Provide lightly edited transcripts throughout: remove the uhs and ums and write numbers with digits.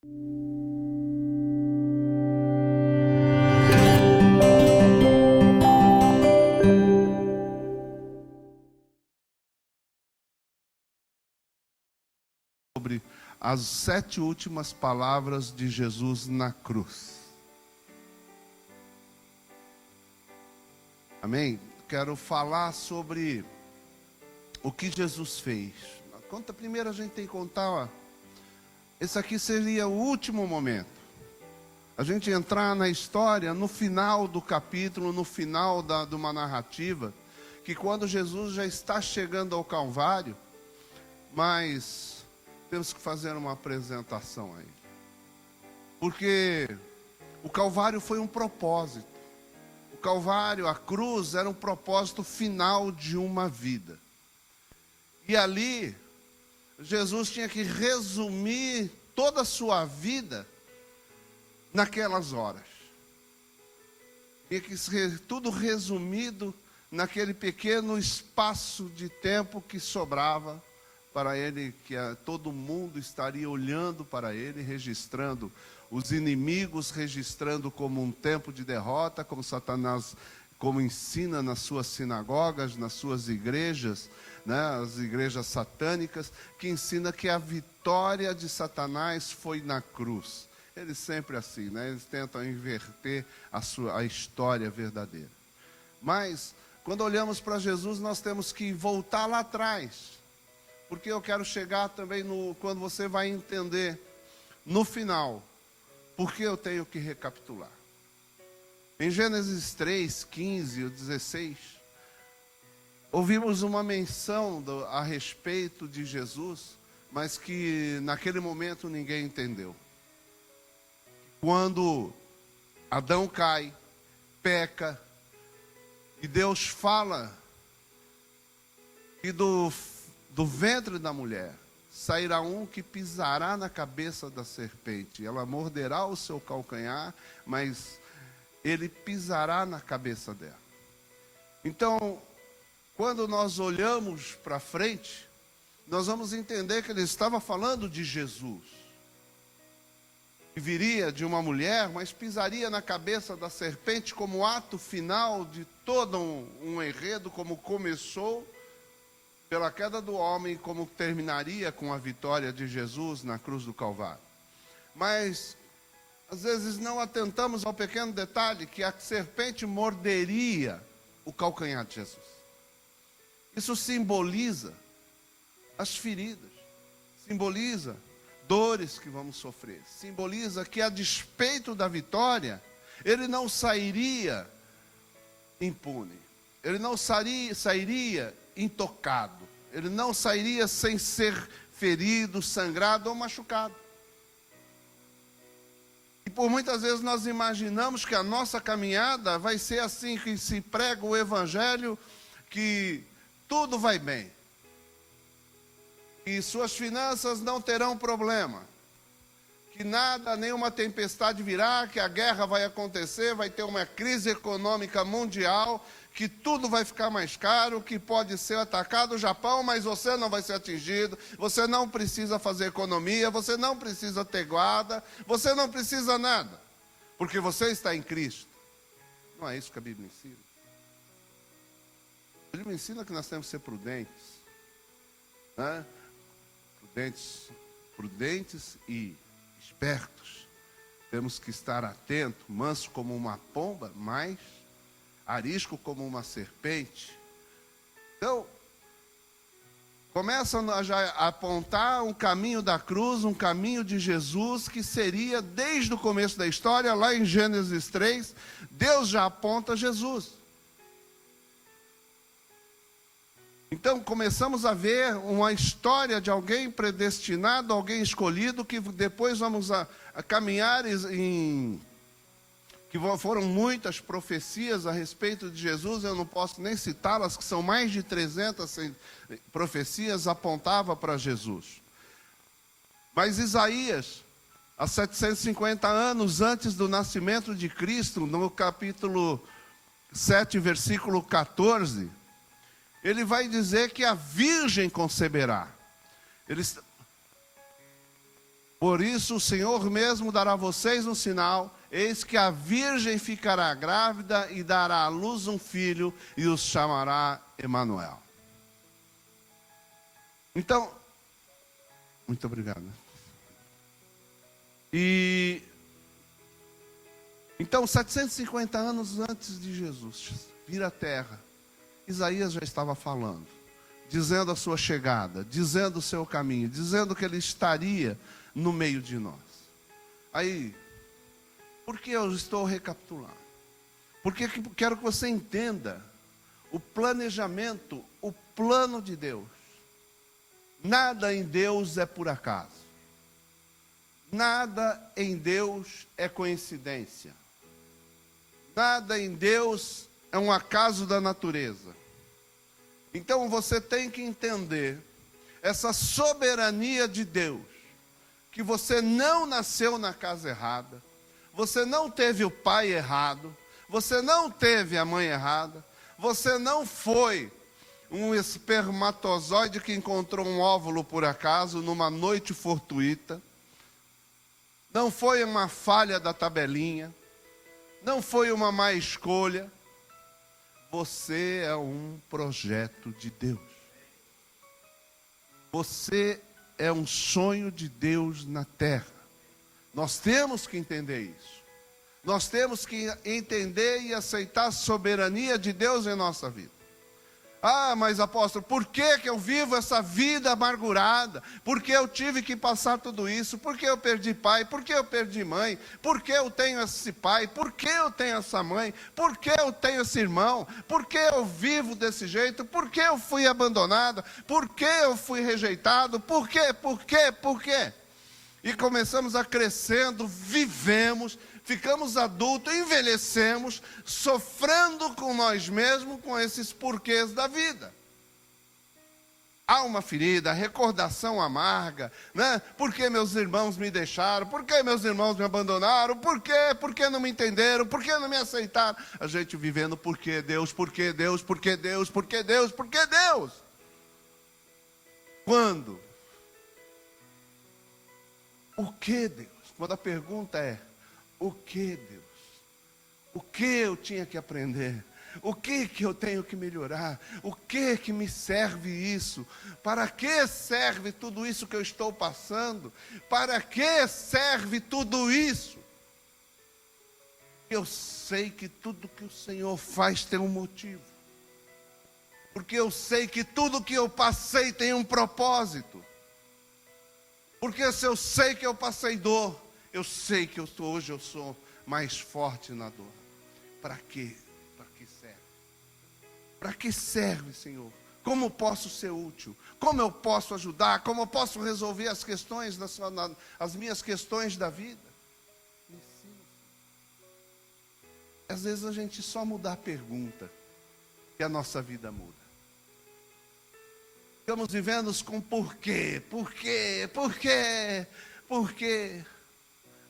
Sobre as 7 últimas palavras de Jesus na cruz. Amém? Quero falar sobre o que Jesus fez. Conta primeiro, a gente tem que contar, ó. Esse aqui seria o último momento. A gente entrar na história, no final do capítulo, no final de uma narrativa, que quando Jesus já está chegando ao Calvário, mas temos que fazer uma apresentação aí. Porque o Calvário foi um propósito. O Calvário, a cruz, era um propósito final de uma vida. E ali, Jesus tinha que resumir toda a sua vida naquelas horas. Tinha que ser tudo resumido naquele pequeno espaço de tempo que sobrava para ele, que todo mundo estaria olhando para ele, registrando os inimigos, registrando como um tempo de derrota, como Satanás, como ensina nas suas sinagogas, nas suas igrejas, né, as igrejas satânicas, que ensina que a vitória de foi na cruz. Eles sempre assim, né? Eles tentam inverter a história verdadeira. Mas, quando olhamos para Jesus, nós temos que voltar lá atrás. Porque eu quero chegar também quando você vai entender, no final, por que eu tenho que recapitular. Em Gênesis 3, 15 ou 16, ouvimos uma menção a respeito de Jesus, mas que naquele momento ninguém entendeu. Quando Adão cai, peca, e Deus fala que do ventre da mulher sairá um que pisará na cabeça da serpente. Ela morderá o seu calcanhar, mas ele pisará na cabeça dela. Então, quando nós olhamos para frente, nós vamos entender que ele estava falando de Jesus. Que viria de uma mulher, mas pisaria na cabeça da serpente como ato final de todo um enredo, como começou pela queda do homem, como terminaria com a vitória de Jesus na cruz do Calvário. Mas, às vezes, não atentamos ao pequeno detalhe que a serpente morderia o calcanhar de Jesus. Isso simboliza as feridas, simboliza dores que vamos sofrer, simboliza que, a despeito da vitória, ele não sairia impune, ele não sairia intocado, ele não sairia sem ser ferido, sangrado ou machucado. E por muitas vezes nós imaginamos que a nossa caminhada vai ser assim, que se prega o evangelho, que tudo vai bem, que suas finanças não terão problema, que nada, nenhuma tempestade virá, que a guerra vai acontecer, vai ter uma crise econômica mundial, que tudo vai ficar mais caro, que pode ser atacado o Japão, mas você não vai ser atingido, você não precisa fazer economia, você não precisa ter guarda, você não precisa nada, porque você está em Cristo. Não é isso que a Bíblia ensina. A Bíblia ensina que nós temos que ser prudentes, né? Prudentes e espertos. Temos que estar atentos, manso como uma pomba, mas arisco como uma serpente. Então, começam a já apontar um caminho da cruz, um caminho de Jesus, que seria, desde o começo da história, lá em Gênesis 3, Deus já aponta Jesus. Então, começamos a ver uma história de alguém predestinado, alguém escolhido, que depois vamos a caminhar em... que foram muitas profecias a respeito de Jesus, eu não posso nem citá-las, que são mais de 300 profecias, apontava para Jesus. Mas Isaías, há 750 anos antes do nascimento de Cristo, no capítulo 7, versículo 14, ele vai dizer que a virgem conceberá. Por isso o Senhor mesmo dará a vocês um sinal: eis que a virgem ficará grávida e dará à luz um filho e os chamará Emanuel. Então, muito obrigado. Então, 750 anos antes de Jesus vir à terra, Isaías já estava falando, dizendo a sua chegada, dizendo o seu caminho, dizendo que ele estaria no meio de nós. Aí, por que eu estou recapitulando? Porque quero que você entenda o planejamento, o plano de Deus. Nada em Deus é por acaso. Nada em Deus é coincidência. Nada em Deus é um acaso da natureza. Então você tem que entender essa soberania de Deus, que você não nasceu na casa errada, você não teve o pai errado, você não teve a mãe errada, você não foi um espermatozoide que encontrou um óvulo por acaso numa noite fortuita, não foi uma falha da tabelinha, não foi uma má escolha. Você é um projeto de Deus. Você é um sonho de Deus na terra. Nós temos que entender isso. Nós temos que entender e aceitar a soberania de Deus em nossa vida. Ah, mas apóstolo, por que eu vivo essa vida amargurada? Por que eu tive que passar tudo isso? Por que eu perdi pai? Por que eu perdi mãe? Por que eu tenho esse pai? Por que eu tenho essa mãe? Por que eu tenho esse irmão? Por que eu vivo desse jeito? Por que eu fui abandonada? Por que eu fui rejeitado? Por quê? Por quê? Por quê? E começamos a crescendo, vivemos, ficamos adultos, envelhecemos, sofrendo com nós mesmos, com esses porquês da vida. Há uma ferida, recordação amarga, né? Por que meus irmãos me deixaram? Por que meus irmãos me abandonaram? Por quê? Por que não me entenderam? Por que não me aceitaram? A gente vivendo, por que Deus? Por que Deus? Por que Deus? Por que Deus? Por que Deus? Quando? O que Deus? Quando a pergunta é, o que Deus? O que eu tinha que aprender? O que eu tenho que melhorar? O que me serve isso? Para que serve tudo isso que eu estou passando? Para que serve tudo isso? Eu sei que tudo que o Senhor faz tem um motivo. Porque eu sei que tudo que eu passei tem um propósito. Porque se eu sei que eu passei dor, eu sei que hoje eu sou mais forte na dor. Para quê? Para que serve? Para que serve, Senhor? Como posso ser útil? Como eu posso ajudar? Como eu posso resolver as questões as minhas questões da vida? Me ensina. Às vezes a gente só muda a pergunta que a nossa vida muda. Estamos vivendo com porquê, porquê, porquê, porquê.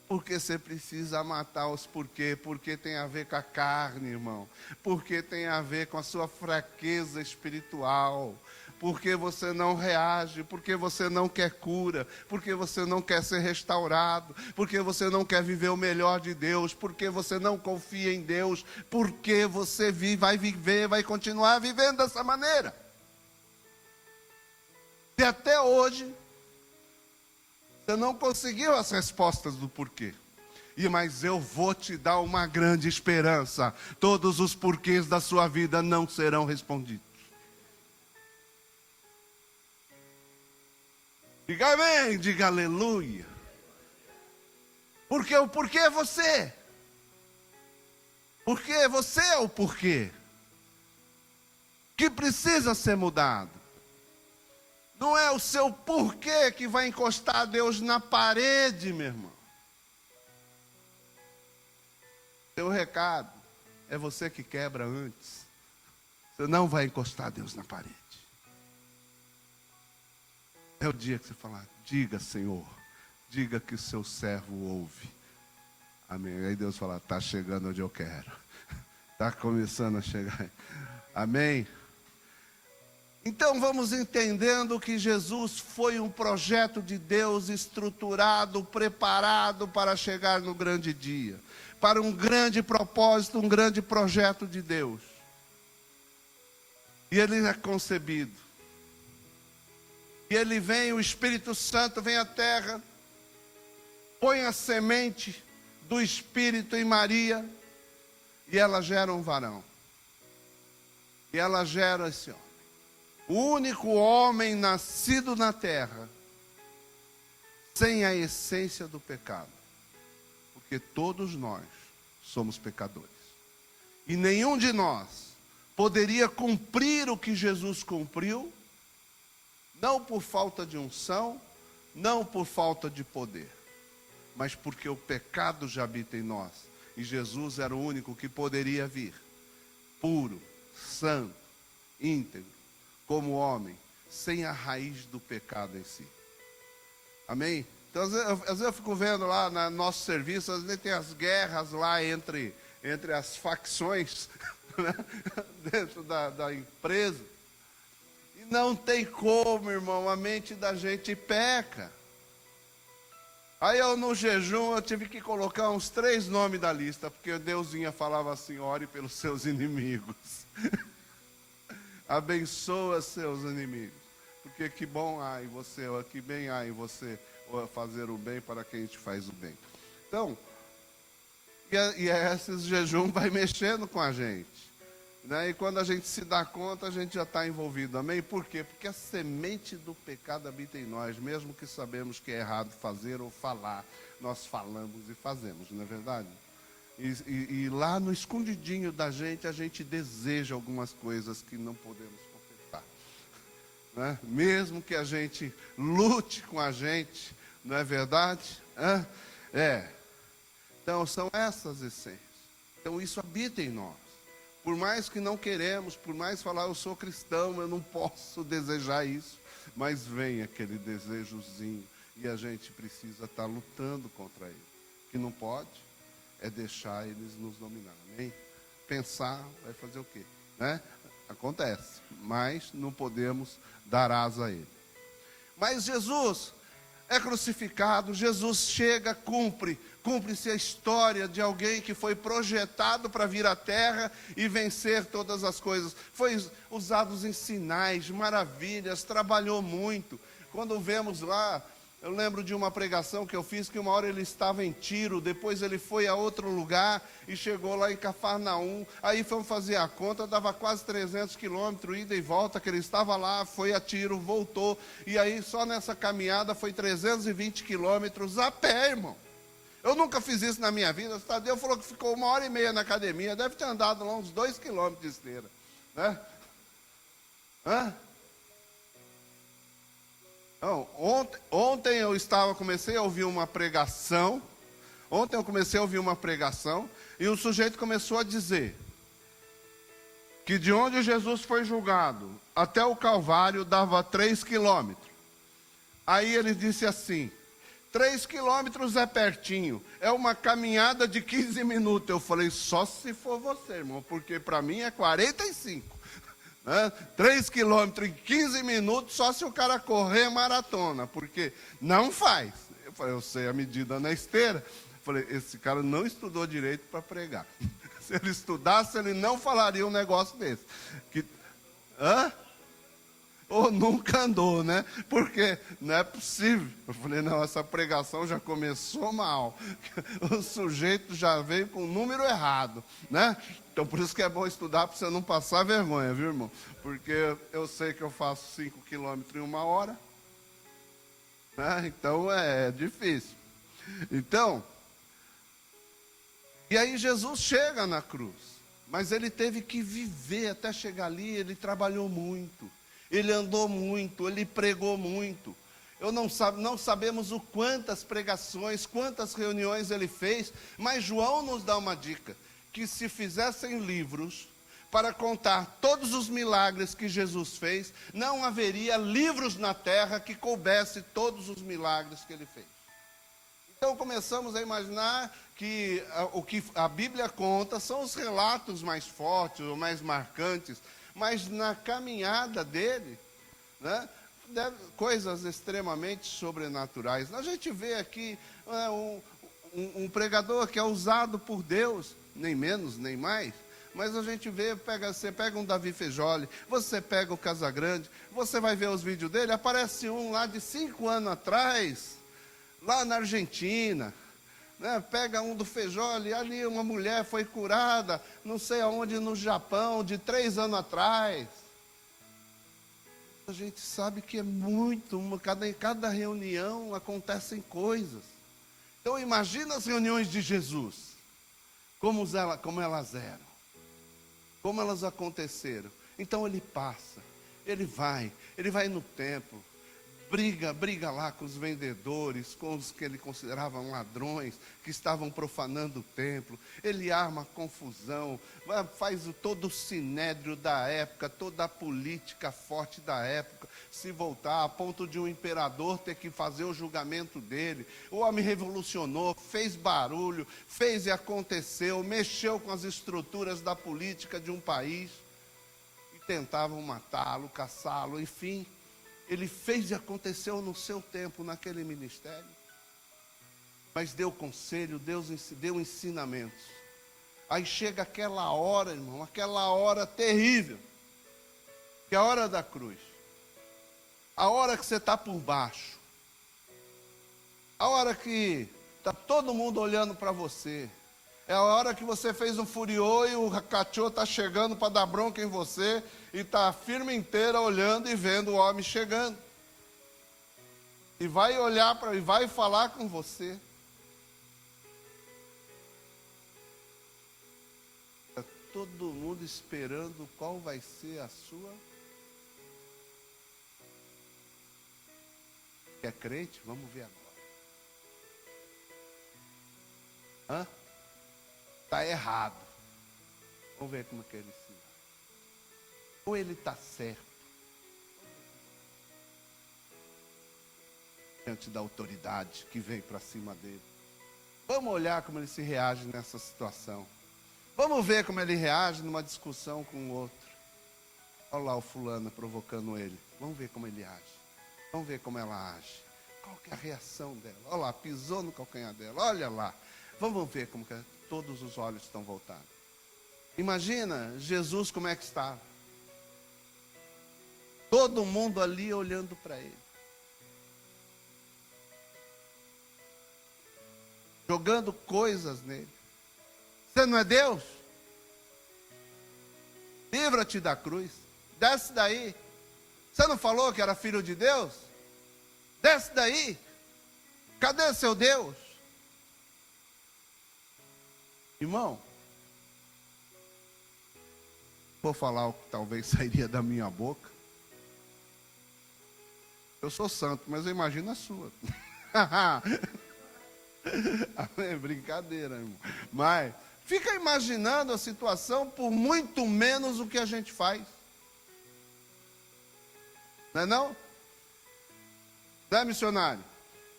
Porque você precisa matar os porquê, porque tem a ver com a carne, irmão. Porque tem a ver com a sua fraqueza espiritual. Porque você não reage, porque você não quer cura, porque você não quer ser restaurado, porque você não quer viver o melhor de Deus, porque você não confia em Deus, porque você vai continuar vivendo dessa maneira. E até hoje, você não conseguiu as respostas do porquê. Mas eu vou te dar uma grande esperança. Todos os porquês da sua vida não serão respondidos. Diga amém, diga aleluia. Porque o porquê é você. Porque você é o porquê. Que precisa ser mudado. Não é o seu porquê que vai encostar Deus na parede, meu irmão. Seu recado é você que quebra antes. Você não vai encostar Deus na parede. É o dia que você falar, diga, Senhor, diga que o seu servo ouve. Amém. Aí Deus fala, está chegando onde eu quero. Está começando a chegar. Amém. Então vamos entendendo que Jesus foi um projeto de Deus estruturado, preparado para chegar no grande dia, para um grande propósito, um grande projeto de Deus. E ele é concebido. E ele vem, o Espírito Santo vem à terra, põe a semente do Espírito em Maria, e ela gera um varão. E ela gera esse homem. O único homem nascido na terra sem a essência do pecado. Porque todos nós somos pecadores. E nenhum de nós poderia cumprir o que Jesus cumpriu, não por falta de unção, não por falta de poder, mas porque o pecado já habita em nós. E Jesus era o único que poderia vir, puro, santo, íntegro, como homem, sem a raiz do pecado em si. Amém? Então, às vezes eu fico vendo lá no nosso serviço, às vezes tem as guerras lá entre as facções, né? Dentro da empresa. E não tem como, irmão, a mente da gente peca. Aí eu no jejum, eu tive que colocar uns 3 nomes da lista, porque Deusinha falava assim, ore pelos seus inimigos. Abençoa seus inimigos, porque que bom há em você, ou que bem há em você, ou fazer o bem para quem te faz o bem. Então, e esses jejum vai mexendo com a gente, né? E quando a gente se dá conta, a gente já está envolvido, amém? Por quê? Porque a semente do pecado habita em nós, mesmo que sabemos que é errado fazer ou falar, nós falamos e fazemos, não é verdade? E lá no escondidinho da gente, a gente deseja algumas coisas que não podemos confessar, né? Mesmo que a gente lute com a gente, não é verdade? Então são essas essências. Então isso habita em nós. Por mais que não queremos, por mais falar eu sou cristão, eu não posso desejar isso, mas vem aquele desejozinho e a gente precisa estar lutando contra ele. Que não pode é deixar eles nos dominar, amém? Pensar, vai fazer o quê? Né? Acontece, mas não podemos dar asa a ele. Mas Jesus é crucificado, Jesus chega, cumpre-se a história de alguém que foi projetado para vir à terra e vencer todas as coisas. Foi usado em sinais, maravilhas, trabalhou muito. Quando vemos lá, eu lembro de uma pregação que eu fiz, que uma hora ele estava em Tiro, depois ele foi a outro lugar e chegou lá em Cafarnaum. Aí fomos fazer a conta, dava quase 300 quilômetros, ida e volta, que ele estava lá, foi a Tiro, voltou. E aí só nessa caminhada foi 320 quilômetros a pé, irmão. Eu nunca fiz isso na minha vida. O Tadeu falou que ficou 1h30 na academia, deve ter andado lá uns 2 quilômetros de esteira, né? Não, ontem eu comecei a ouvir uma pregação. E o sujeito começou a dizer que de onde Jesus foi julgado até o Calvário dava 3 quilômetros. Aí ele disse assim: 3 quilômetros é pertinho, é uma caminhada de 15 minutos. Eu falei, só se for você, irmão, porque para mim é 45. 3 quilômetros em 15 minutos, só se o cara correr maratona, porque não faz. Eu falei, eu sei a medida na esteira. Eu falei, esse cara não estudou direito para pregar. Se ele estudasse, ele não falaria um negócio desse. Ou nunca andou, né? Porque não é possível. Eu falei, não, essa pregação já começou mal. O sujeito já veio com o número errado, né? Então, por isso que é bom estudar, para você não passar vergonha, viu, irmão? Porque eu sei que eu faço 5 quilômetros em 1 hora, né? Então, é difícil. Então, e aí Jesus chega na cruz, mas ele teve que viver até chegar ali. Ele trabalhou muito, ele andou muito, ele pregou muito. Não sabemos o quantas pregações, quantas reuniões ele fez, mas João nos dá uma dica, que se fizessem livros para contar todos os milagres que Jesus fez, não haveria livros na terra que coubesse todos os milagres que ele fez. Então começamos a imaginar que o que a Bíblia conta são os relatos mais fortes ou mais marcantes, mas na caminhada dele, né, coisas extremamente sobrenaturais. A gente vê aqui um pregador que é usado por Deus, nem menos, nem mais, mas a gente vê, você pega um Davi Fejoli, você pega o Casagrande, você vai ver os vídeos dele, aparece um lá de 5 anos atrás, lá na Argentina, né? Pega um do Fejoli, ali uma mulher foi curada, não sei aonde, no Japão, de 3 anos atrás. A gente sabe que é muito, cada reunião acontecem coisas. Então imagina as reuniões de Jesus, como elas eram, como elas aconteceram. Então ele passa, ele vai no templo, briga lá com os vendedores, com os que ele considerava ladrões, que estavam profanando o templo. Ele arma confusão, faz todo o sinédrio da época, toda a política forte da época se voltar, a ponto de um imperador ter que fazer o julgamento dele. O homem revolucionou, fez barulho, fez e aconteceu, mexeu com as estruturas da política de um país, e tentavam matá-lo, caçá-lo, enfim. Ele fez e aconteceu no seu tempo, naquele ministério. Mas deu conselho, Deus deu ensinamentos. Aí chega aquela hora, irmão, aquela hora terrível, que é a hora da cruz. A hora que você está por baixo. A hora que está todo mundo olhando para você. É a hora que você fez um furiô e o cachorro está chegando para dar bronca em você e está a firma inteira olhando e vendo o homem chegando. E vai olhar e vai falar com você. Está todo mundo esperando qual vai ser a sua. É crente? Vamos ver agora. Está errado. Vamos ver como é que ele ensina. Ou ele está certo, diante da autoridade que vem para cima dele. Vamos olhar como ele se reage nessa situação. Vamos ver como ele reage numa discussão com o outro. Olha lá o fulano provocando ele. Vamos ver como ele age. Vamos ver como ela age. Qual que é a reação dela? Olha lá, pisou no calcanhar dela. Olha lá. Vamos ver como que todos os olhos estão voltados. Imagina Jesus como é que está. Todo mundo ali olhando para ele. Jogando coisas nele. Você não é Deus? Livra-te da cruz. Desce daí. Você não falou que era filho de Deus? Desce daí. Cadê seu Deus? Irmão, vou falar o que talvez sairia da minha boca. Eu sou santo, mas eu imagino a sua. É brincadeira, irmão. Mas fica imaginando a situação por muito menos o que a gente faz. Não é não? Não é, missionário?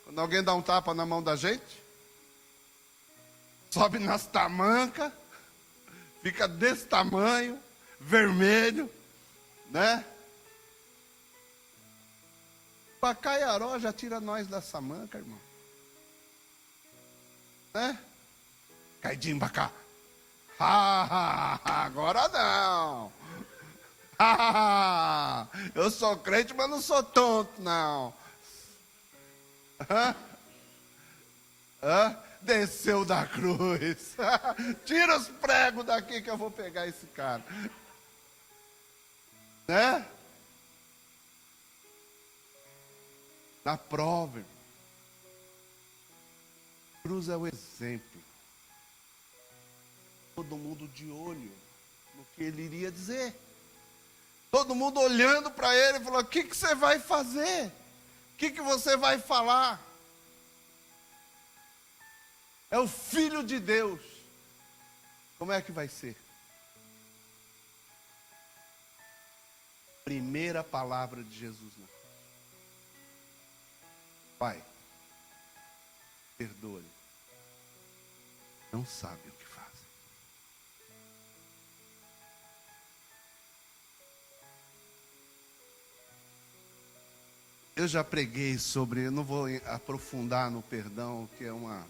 Quando alguém dá um tapa na mão da gente, sobe nas tamancas, fica desse tamanho, vermelho, né? Pacaiaró já tira nós dessa manca, irmão. Né? Caidimbacá. Agora não. Eu sou crente, mas não sou tonto, não. Desceu da cruz. Tira os pregos daqui que eu vou pegar esse cara. Né? Na prova, irmão. Cruz é o exemplo. Todo mundo de olho no que ele iria dizer. Todo mundo olhando para ele e falou: o que você vai fazer? O que você vai falar? É o Filho de Deus. Como é que vai ser? Primeira palavra de Jesus na cruz. Pai, perdoe. Não sabe o que fazem. Eu já preguei sobre, eu não vou aprofundar no perdão, que é uma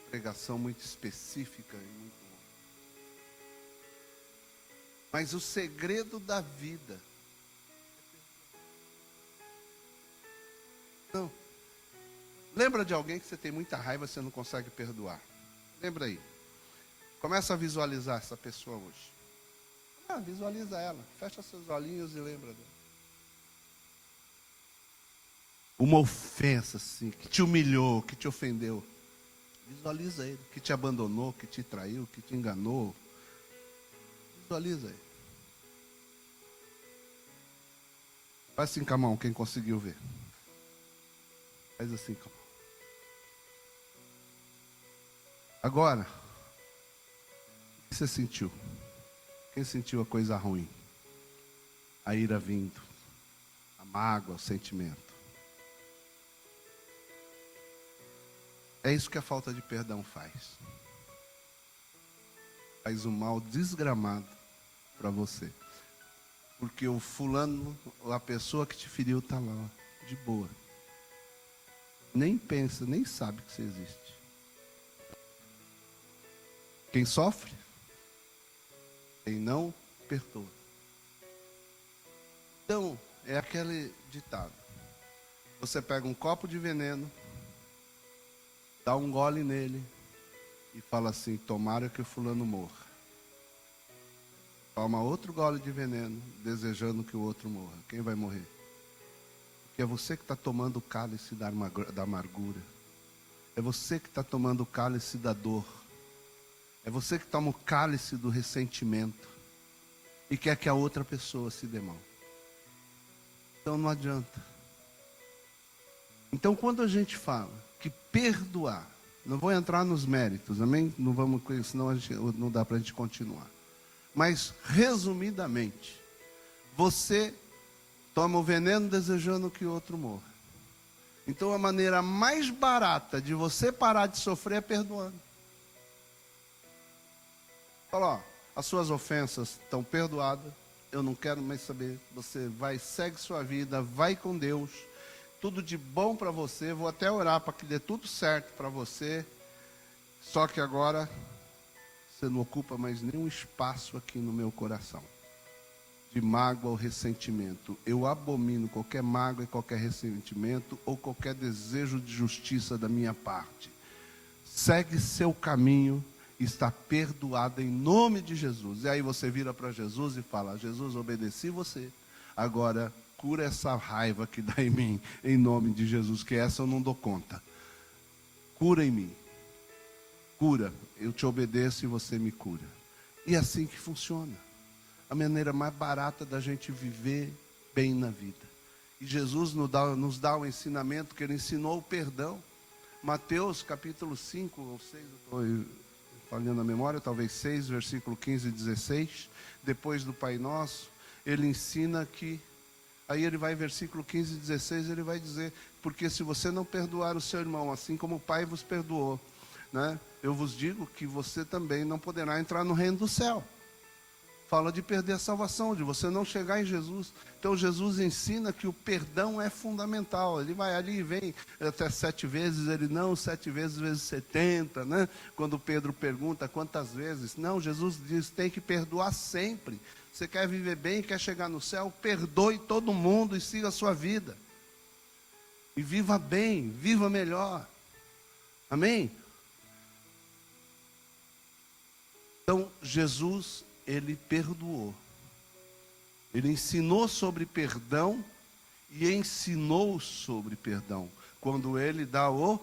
pregação muito específica e muito. Mas o segredo da vida. Não. Lembra de alguém que você tem muita raiva e você não consegue perdoar? Lembra aí. Começa a visualizar essa pessoa hoje. Visualiza ela. Fecha seus olhinhos e lembra dela. Uma ofensa assim, que te humilhou, que te ofendeu. Visualiza ele. Que te abandonou, que te traiu, que te enganou. Visualiza ele. Faz assim com a mão, quem conseguiu ver. Faz assim com a mão. Agora, o que você sentiu? Quem sentiu a coisa ruim? A ira vindo, a mágoa, o sentimento. É isso que a falta de perdão faz. Faz um mal desgramado para você. Porque o fulano, a pessoa que te feriu está lá, de boa. Nem pensa, nem sabe que você existe. Quem sofre, quem não perdoa. Então, é aquele ditado. Você pega um copo de veneno, dá um gole nele e fala assim, tomara que o fulano morra. Toma outro gole de veneno, desejando que o outro morra. Quem vai morrer? Porque é você que está tomando o cálice da amargura. É você que está tomando o cálice da dor. É você que toma o cálice do ressentimento. E quer que a outra pessoa se dê mal. Então não adianta. Então quando a gente fala que perdoar, não vou entrar nos méritos, amém? Não vamos, senão não dá para a gente continuar. Mas, resumidamente, você toma o veneno desejando que o outro morra. Então, a maneira mais barata de você parar de sofrer é perdoando. Fala, ó, as suas ofensas estão perdoadas, eu não quero mais saber. Você vai, segue sua vida, vai com Deus. Tudo de bom para você, vou até orar para que dê tudo certo para você. Só que agora você não ocupa mais nenhum espaço aqui no meu coração. De mágoa ou ressentimento. Eu abomino qualquer mágoa e qualquer ressentimento ou qualquer desejo de justiça da minha parte. Segue seu caminho, está perdoado em nome de Jesus. E aí você vira para Jesus e fala, Jesus, obedeci você. Agora, cura essa raiva que dá em mim, em nome de Jesus, que essa eu não dou conta. Cura em mim. Cura, eu te obedeço e você me cura. E é assim que funciona. A maneira mais barata da gente viver bem na vida. E Jesus nos dá o ensinamento que ele ensinou o perdão. Mateus capítulo 5 ou 6, estou falhando a memória, talvez 6, versículo 15 e 16. Depois do Pai Nosso, ele ensina que, aí ele vai, versículo 15 e 16, ele vai dizer, porque se você não perdoar o seu irmão, assim como o Pai vos perdoou, né? Eu vos digo que você também não poderá entrar no reino do céu. Fala de perder a salvação, de você não chegar em Jesus. Então Jesus ensina que o perdão é fundamental. Ele vai ali e vem até 7 vezes, ele não, 7 vezes 70, né? Quando Pedro pergunta quantas vezes. Não, Jesus diz, tem que perdoar sempre. Você quer viver bem, quer chegar no céu, perdoe todo mundo e siga a sua vida. E viva bem, viva melhor. Amém? Então, Jesus, ele perdoou. Ele ensinou sobre perdão e ensinou sobre perdão. Quando ele dá o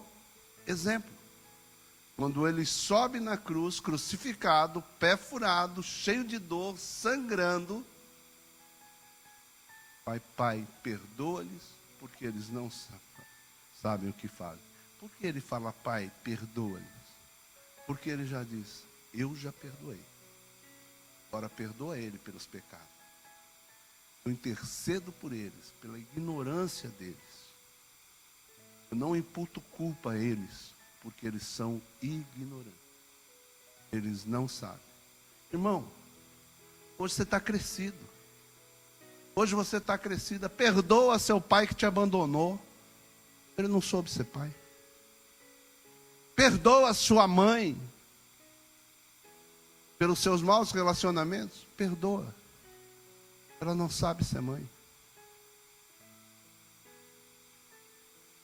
exemplo. Quando ele sobe na cruz, crucificado, pé furado, cheio de dor, sangrando. Pai, perdoa-lhes, porque eles não sabem o que fazem. Por que ele fala, Pai, perdoa-lhes? Porque ele já diz, eu já perdoei. Agora perdoa ele pelos pecados. Eu intercedo por eles, pela ignorância deles. Eu não imputo culpa a eles, porque eles são ignorantes. Eles não sabem. Irmão, hoje você está crescido. Hoje você está crescida, perdoa seu pai que te abandonou. Ele não soube ser pai. Perdoa sua mãe pelos seus maus relacionamentos. Perdoa. Ela não sabe ser mãe.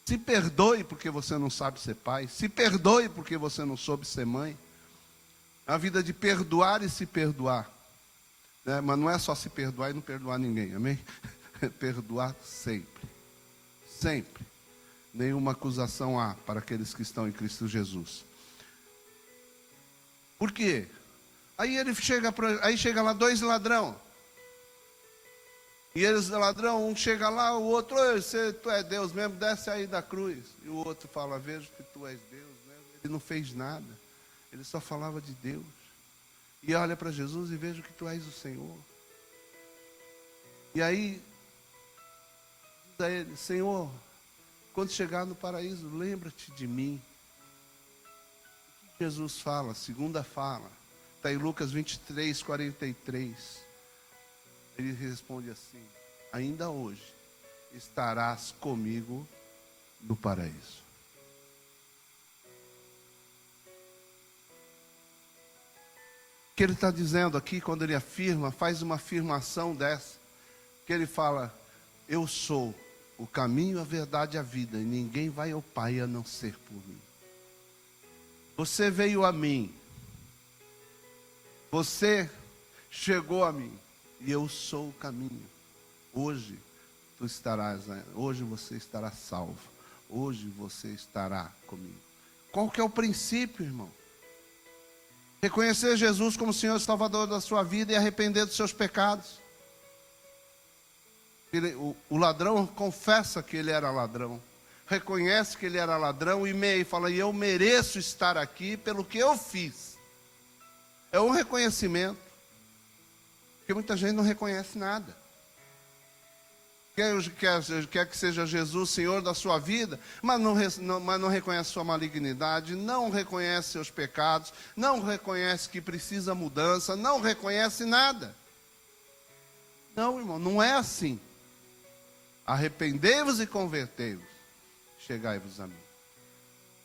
Se perdoe porque você não sabe ser pai. Se perdoe porque você não soube ser mãe. A vida de perdoar e se perdoar. Né? Mas não é só se perdoar e não perdoar ninguém, amém? Perdoar sempre. Sempre. Nenhuma acusação há para aqueles que estão em Cristo Jesus. Por quê? Aí chega lá dois ladrão. E eles, ladrão, um chega lá, o outro, tu é Deus mesmo, desce aí da cruz. E o outro fala, vejo que tu és Deus. Né? Ele não fez nada, ele só falava de Deus. E olha para Jesus e vejo que tu és o Senhor. E aí, diz a ele, Senhor, quando chegar no paraíso, lembra-te de mim. O que Jesus fala, segunda fala, está em Lucas 23, 43. Ele responde assim, ainda hoje estarás comigo no paraíso. O que ele está dizendo aqui, quando ele afirma, faz uma afirmação dessa, que ele fala, eu sou o caminho, a verdade e a vida, e ninguém vai ao Pai a não ser por mim. Você veio a mim, você chegou a mim, e eu sou o caminho. Hoje você estará salvo. Hoje você estará comigo. Qual que é o princípio, irmão? Reconhecer Jesus como Senhor e Salvador da sua vida e arrepender dos seus pecados. O ladrão confessa que ele era ladrão. Reconhece que ele era ladrão e fala, e eu mereço estar aqui pelo que eu fiz. É um reconhecimento. Porque muita gente não reconhece nada. Quer que seja Jesus Senhor da sua vida, mas não reconhece sua malignidade, não reconhece seus pecados, não reconhece que precisa mudança, não reconhece nada. Não, irmão, não é assim. Arrependei-vos e convertei-vos, chegai-vos a mim.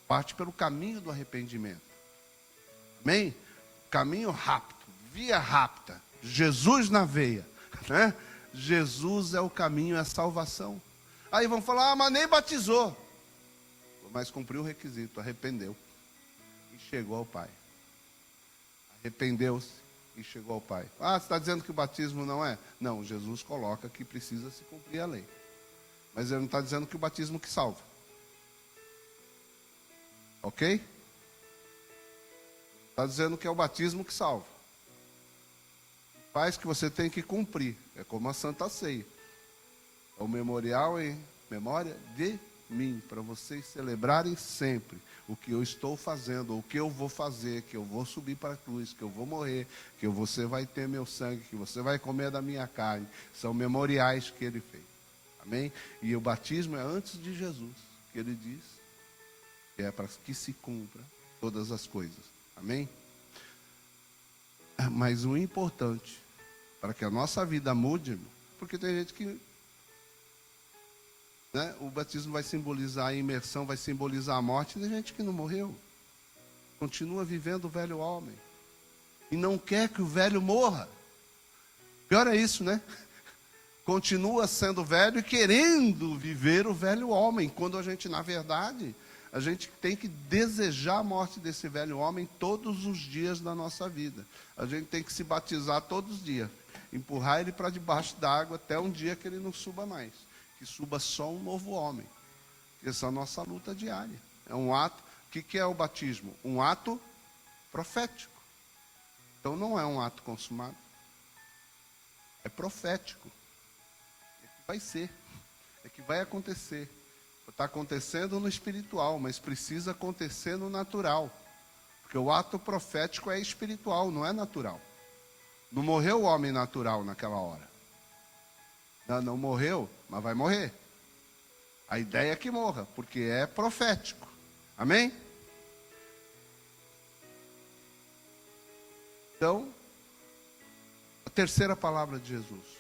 Parte pelo caminho do arrependimento. Amém? Caminho rápido, via rápida. Jesus na veia, né? Jesus é o caminho, é a salvação. Aí vão falar, mas nem batizou. Mas cumpriu o requisito, arrependeu. E chegou ao Pai. Arrependeu-se e chegou ao Pai. Ah, você está dizendo que o batismo não é? Não, Jesus coloca que precisa se cumprir a lei. Mas ele não está dizendo que o batismo que salva. Ok? Está dizendo que é o batismo que salva. Faz que você tem que cumprir. É como a Santa Ceia. É o memorial em memória de mim. Para vocês celebrarem sempre o que eu estou fazendo, ou o que eu vou fazer, que eu vou subir para a cruz, que eu vou morrer, que você vai ter meu sangue, que você vai comer da minha carne. São memoriais que ele fez. Amém? E o batismo é antes de Jesus, que ele diz que é para que se cumpra todas as coisas. Amém? Mas o importante, para que a nossa vida mude, porque tem gente que, né, o batismo vai simbolizar a imersão, vai simbolizar a morte, tem gente que não morreu, continua vivendo o velho homem, e não quer que o velho morra. Pior é isso, né? Continua sendo velho e querendo viver o velho homem, quando a gente, na verdade, a gente tem que desejar a morte desse velho homem todos os dias da nossa vida. A gente tem que se batizar todos os dias. Empurrar ele para debaixo d'água até um dia que ele não suba mais. Que suba só um novo homem. Essa é a nossa luta diária. É um ato. O que é o batismo? Um ato profético. Então não é um ato consumado. É profético. É que vai ser. É que vai acontecer. Está acontecendo no espiritual, mas precisa acontecer no natural. Porque o ato profético é espiritual, não é natural. Não morreu o homem natural naquela hora. Não morreu, mas vai morrer. A ideia é que morra, porque é profético. Amém? Então, a terceira palavra de Jesus.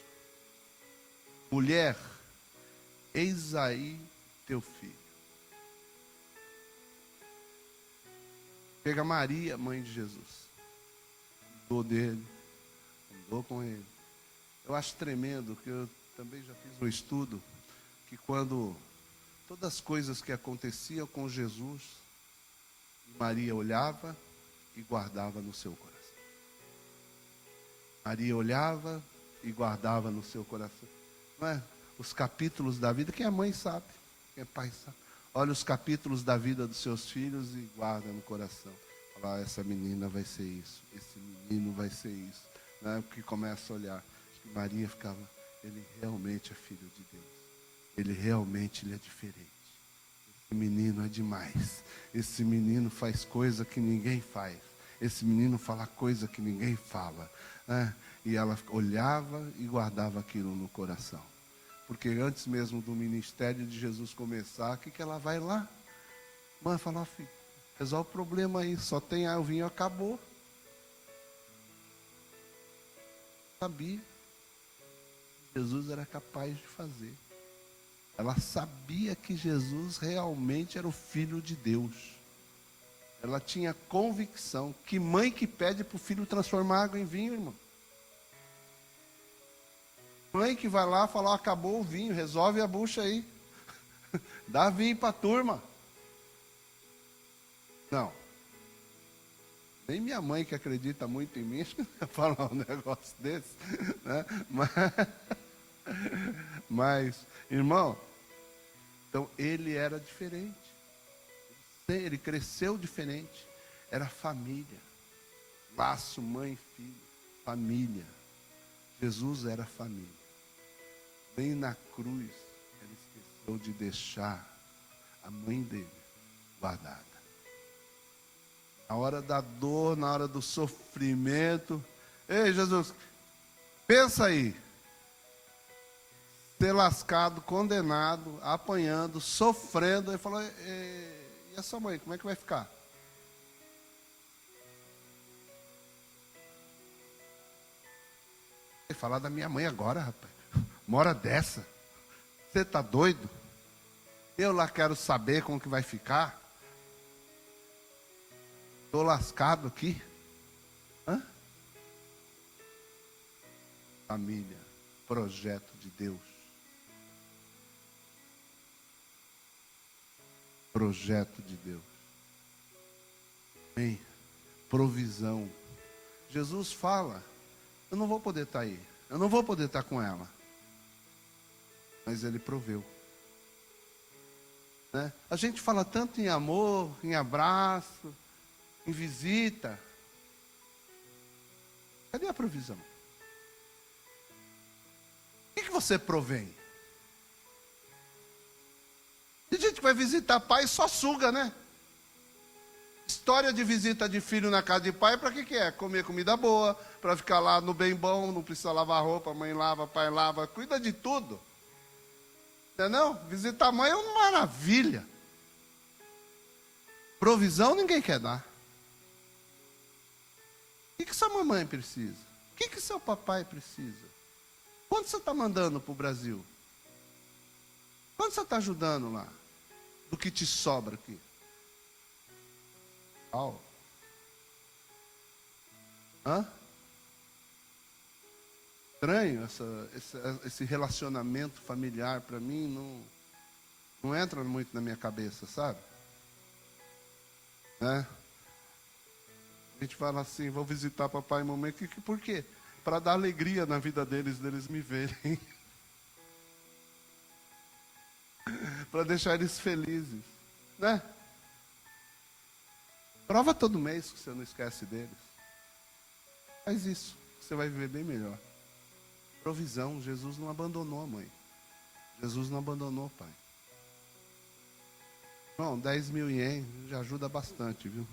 mulher, eis aí teu filho. Pega Maria, mãe de Jesus. Andou dele, andou com ele. Eu acho tremendo, que eu também já fiz um estudo, que quando todas as coisas que aconteciam com Jesus, Maria olhava e guardava no seu coração. Maria olhava e guardava no seu coração. Não é? Os capítulos da vida, quem é mãe sabe, quem é pai sabe. Olha os capítulos da vida dos seus filhos e guarda no coração. Fala, essa menina vai ser isso, esse menino vai ser isso. Não é? Porque começa a olhar. Que Maria ficava, ele realmente é filho de Deus. Ele realmente é diferente. Esse menino é demais. Esse menino faz coisa que ninguém faz. Esse menino fala coisa que ninguém fala. Né? E ela olhava e guardava aquilo no coração. Porque antes mesmo do ministério de Jesus começar, o que ela vai lá? Mãe, fala, filho, resolve o problema aí, só tem o vinho, acabou. Sabia. Jesus era capaz de fazer. Ela sabia que Jesus realmente era o Filho de Deus. Ela tinha convicção. Que mãe que pede para o filho transformar água em vinho, irmão? Mãe que vai lá falar, acabou o vinho, resolve a bucha aí. Dá vinho para a turma. Não. Nem minha mãe, que acredita muito em mim, fala um negócio desse. Né? Mas, irmão, então ele era diferente. Ele cresceu diferente. Era família. Laço, mãe, filho. Família. Jesus era família. Nem na cruz, ele esqueceu de deixar a mãe dele guardada. Na hora da dor, na hora do sofrimento. Ei, Jesus, pensa aí. Ser lascado, condenado, apanhando, sofrendo. Ele falou, e a sua mãe, como é que vai ficar? Ele falar da minha mãe agora, rapaz. Uma hora dessa. Você está doido? Eu lá quero saber como que vai ficar. Estou lascado aqui. Hã? Família, projeto de Deus. Projeto de Deus. Amém? Provisão. Jesus fala, eu não vou poder estar aí. Eu não vou poder estar com ela. Mas ele proveu. Né? A gente fala tanto em amor, em abraço, em visita. Cadê a provisão? O que você provém? Tem gente que vai visitar pai e só suga, né? História de visita de filho na casa de pai, para que é? Comer comida boa, para ficar lá no bem bom, não precisa lavar roupa, mãe lava, pai lava, cuida de tudo. Entendeu? Visitar a mãe é uma maravilha. Provisão ninguém quer dar. O que sua mamãe precisa? O que seu papai precisa? Quanto você está mandando para o Brasil? Quanto você está ajudando lá? Do que te sobra aqui? Hã? Estranho esse relacionamento familiar para mim não entra muito na minha cabeça, sabe? Né? A gente fala assim, vou visitar papai e mamãe, por quê? Para dar alegria na vida deles me verem. Para deixar eles felizes, né? Prova todo mês que você não esquece deles. Faz isso, você vai viver bem melhor. Provisão, Jesus não abandonou a mãe. Jesus não abandonou o pai. Bom, 10 mil ien já ajuda bastante, viu?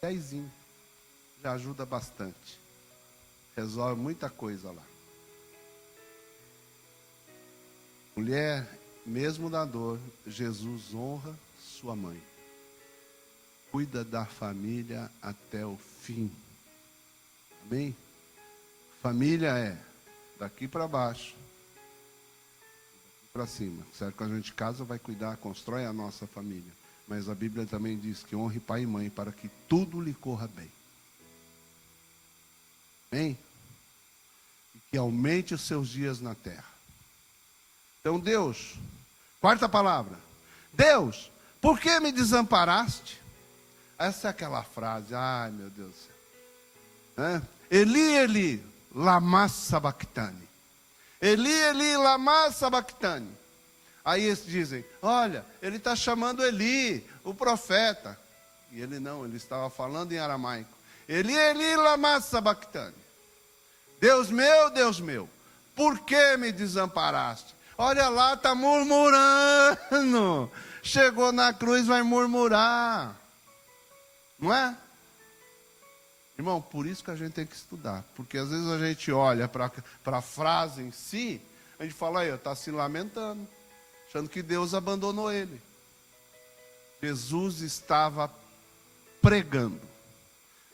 10 já ajuda bastante. Resolve muita coisa lá. Mulher, mesmo na dor, Jesus honra sua mãe. Cuida da família até o fim. Amém? Família é daqui para baixo, para cima. Certo? Quando a gente casa, vai cuidar, constrói a nossa família. Mas a Bíblia também diz que honre pai e mãe para que tudo lhe corra bem. Amém? E que aumente os seus dias na terra. Então Deus, quarta palavra. Deus, por que me desamparaste? Essa é aquela frase, ai meu Deus do céu. Eli, Eli, lama sabachthani. Eli, Eli, lama sabachthani. Aí eles dizem, olha, ele está chamando Eli, o profeta. E ele não, ele estava falando em aramaico. Eli, Eli, lama sabachthani. Deus meu, por que me desamparaste? Olha lá, está murmurando. Chegou na cruz, vai murmurar. Não é? Irmão, por isso que a gente tem que estudar. Porque às vezes a gente olha para a frase em si, a gente fala, aí, está se lamentando, achando que Deus abandonou ele. Jesus estava pregando.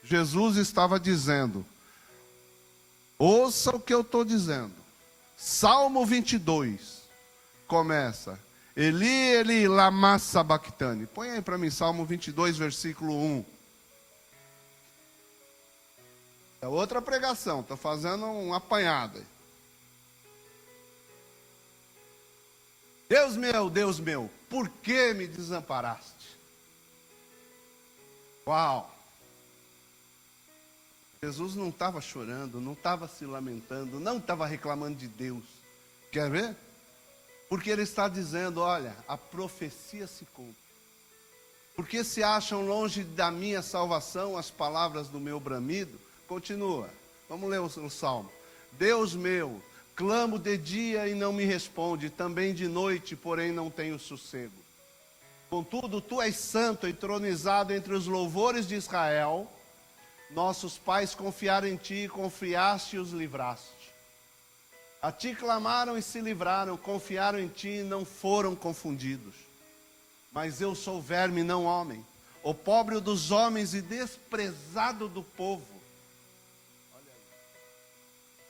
Jesus estava dizendo, ouça o que eu estou dizendo. Salmo 22 começa, Eli, Eli, lama sabachthani. Põe aí para mim, Salmo 22, versículo 1. É outra pregação, estou fazendo um apanhado. Deus meu, por que me desamparaste? Uau! Jesus não estava chorando, não estava se lamentando, não estava reclamando de Deus. Quer ver? Porque ele está dizendo, olha, a profecia se cumpre. Porque se acham longe da minha salvação as palavras do meu bramido? Continua, vamos ler o salmo. Deus meu, clamo de dia e não me responde, também de noite, porém não tenho sossego. Contudo, tu és santo, entronizado entre os louvores de Israel. Nossos pais confiaram em ti, confiaste e os livraste. A ti clamaram e se livraram, confiaram em ti e não foram confundidos. Mas eu sou verme, não homem, o pobre dos homens e desprezado do povo. Olha aí.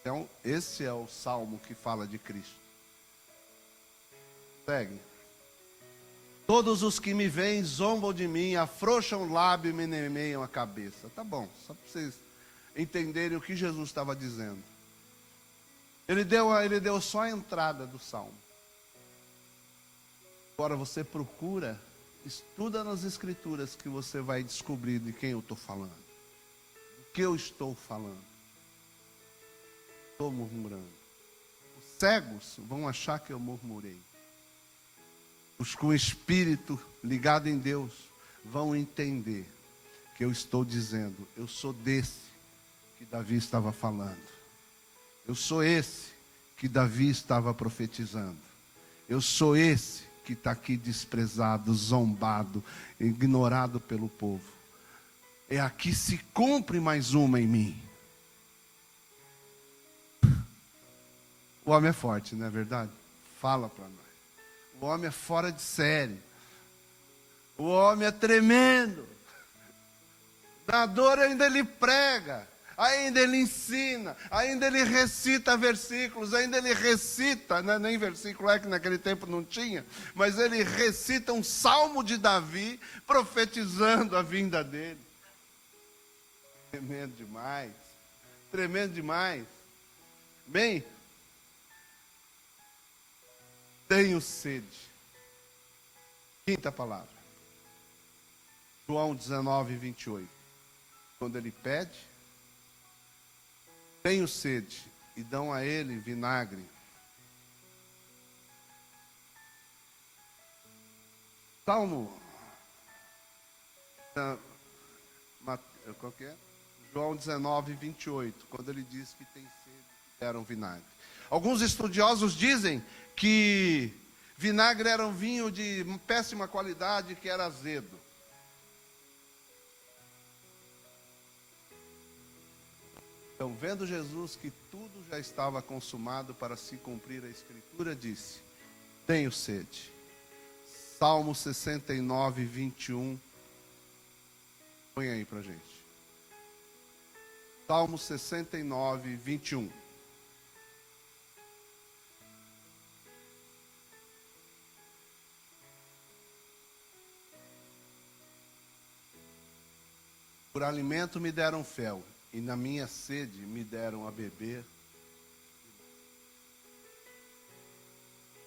Então, esse é o salmo que fala de Cristo. Segue. Todos os que me veem zombam de mim, afrouxam o lábio e me nemeiam a cabeça. Tá bom, só para vocês entenderem o que Jesus estava dizendo. Ele deu só a entrada do salmo. Agora você procura, estuda nas escrituras que você vai descobrir de quem eu estou falando. Do que eu estou falando. Estou murmurando. Os cegos vão achar que eu murmurei. Os com o espírito ligado em Deus vão entender que eu estou dizendo, eu sou desse que Davi estava falando. Eu sou esse que Davi estava profetizando. Eu sou esse que está aqui desprezado, zombado, ignorado pelo povo. É aqui se cumpre mais uma em mim. O homem é forte, não é verdade? Fala para nós. O homem é fora de série. O homem é tremendo. Na dor ainda ele prega, ainda ele ensina, ainda ele recita versículos, ainda ele recita, né? Nem versículo é que naquele tempo não tinha, mas ele recita um salmo de Davi, profetizando a vinda dele. Tremendo demais. Tremendo demais. Bem, tenho sede. Quinta palavra. João 19, 28. Quando ele pede, tenho sede, e dão a ele vinagre. Salmo. Qual que é? João 19, 28. Quando ele diz que tem sede, deram vinagre. Alguns estudiosos dizem que vinagre era um vinho de péssima qualidade, que era azedo. Então, vendo Jesus que tudo já estava consumado para se cumprir a Escritura, disse, tenho sede. Salmo 69, 21. Põe aí para a gente. Salmo 69, 21. Por alimento me deram fel, e na minha sede me deram a beber.